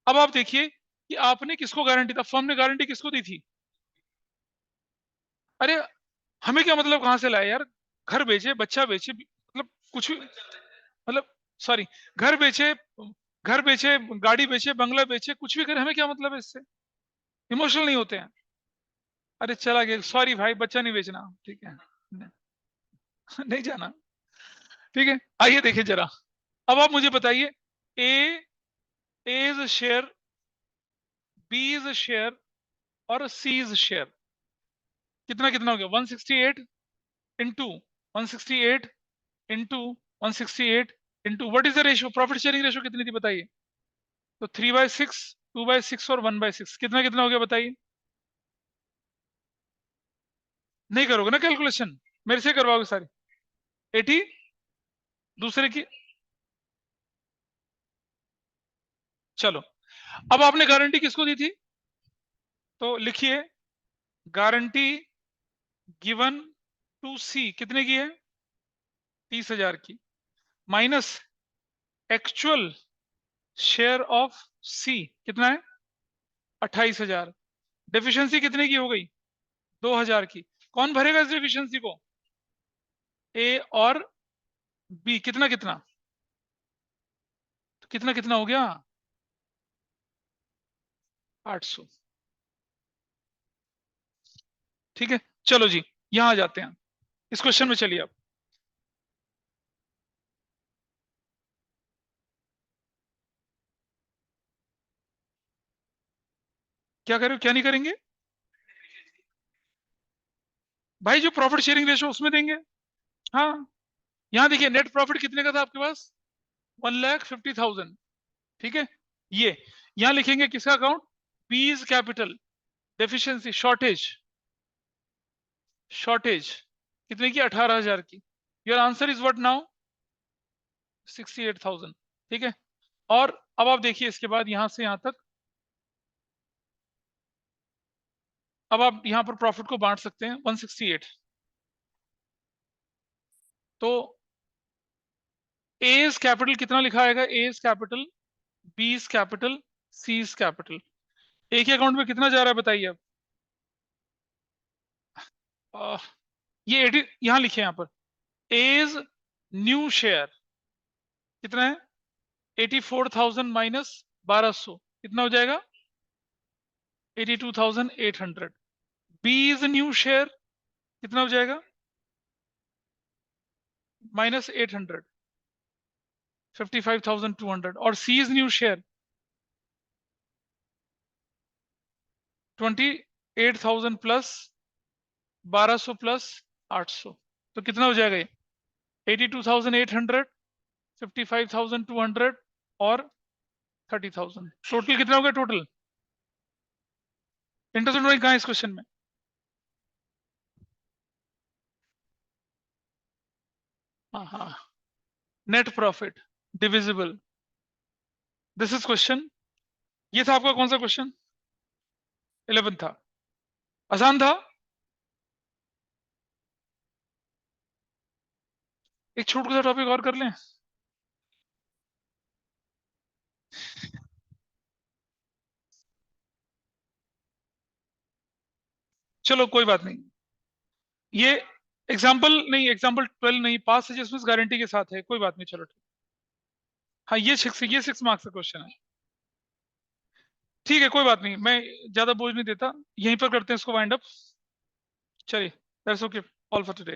Speaker 1: अब आप देखिए कि आपने किसको गारंटी था, फर्म ने गारंटी किसको दी थी। अरे हमें क्या मतलब कहां से लाए यार, घर बेचे, बच्चा बेचे, मतलब कुछ भी, मतलब सॉरी, घर बेचे, घर बेचे, गाड़ी बेचे, बंगला बेचे, कुछ भी करे, हमें क्या मतलब है इससे। इमोशनल नहीं होते हैं। अरे चला गया, सॉरी भाई, बच्चा नहीं बेचना, ठीक है। नहीं जाना, ठीक है। आइए देखिए जरा। अब आप मुझे बताइए, A is share, B is share और सी इज शेयर कितना कितना हो गया, 168 into 168 into 168 into what is the ratio, profit sharing ratio कितनी थी बताइए। तो 3/6, 2/6 और 1/6 कितना कितना हो गया बताइए। नहीं करोगे ना कैलकुलेशन, मेरे से करवाओगे सारी। 80 दूसरे की, चलो। अब आपने गारंटी किसको दी थी, तो लिखिए गारंटी गिवन टू सी कितने की है, 30,000 की, minus actual share of C कितना है, 28,000। डेफिशिएंसी कितने की हो गई, 2,000 की। कौन भरेगा इस डेफिशिएंसी को, ए और बी। कितना कितना, तो कितना कितना हो गया, 800। ठीक है, चलो जी यहां आ जाते हैं इस क्वेश्चन में। चलिए अब क्या करें, क्या नहीं करेंगे भाई, जो प्रॉफिट शेयरिंग रेशो उसमें देंगे। हाँ यहां देखिए नेट प्रॉफिट कितने का था आपके पास, 1,50,000। ठीक है, ये यहां लिखेंगे किसका अकाउंट, बीज कैपिटल, डेफिशिएंसी, शॉर्टेज, शॉर्टेज कितने की, 18,000 की। Your answer is what now, 68,000। ठीक है, और अब आप देखिए इसके बाद यहां से यहां तक, अब आप यहां पर प्रॉफिट को बांट सकते हैं 168। तो एज कैपिटल कितना लिखा आएगा, A's capital, B's capital, C's capital, एक ही अकाउंट में कितना जा रहा है बताइए अब। आह, ये 80 यहां लिखे, यहां पर एज न्यू शेयर कितना है, 84,000 माइनस 1,200 कितना हो जाएगा, 82,800। बी इज न्यू शेयर कितना हो जाएगा, माइनस 800, 55,200। और C is new share 28,000 plus 1200 plus 800, तो कितना हो जाएगा ये? 82,800, 55,200 और 30,000। टोटल कितना हो गया टोटल? इंटरेस्ट ड्राइंग कहाँ है इस क्वेश्चन में? हाँ, net profit divisible, this is question. ये था आपका कौन सा क्वेश्चन? 11 था, आसान था। एक छोटा सा टॉपिक और कर लें। चलो कोई बात नहीं, ये एग्जाम्पल नहीं, एग्जाम्पल 12 नहीं, पास सजेशंस गारंटी के साथ है, कोई बात नहीं, चलो ठीक। हाँ, ये 6 मार्क्स का क्वेश्चन है, ठीक है, कोई बात नहीं, मैं ज्यादा बोझ नहीं देता, यहीं पर करते हैं इसको वाइंड अप। चलिए, that's okay, all for today.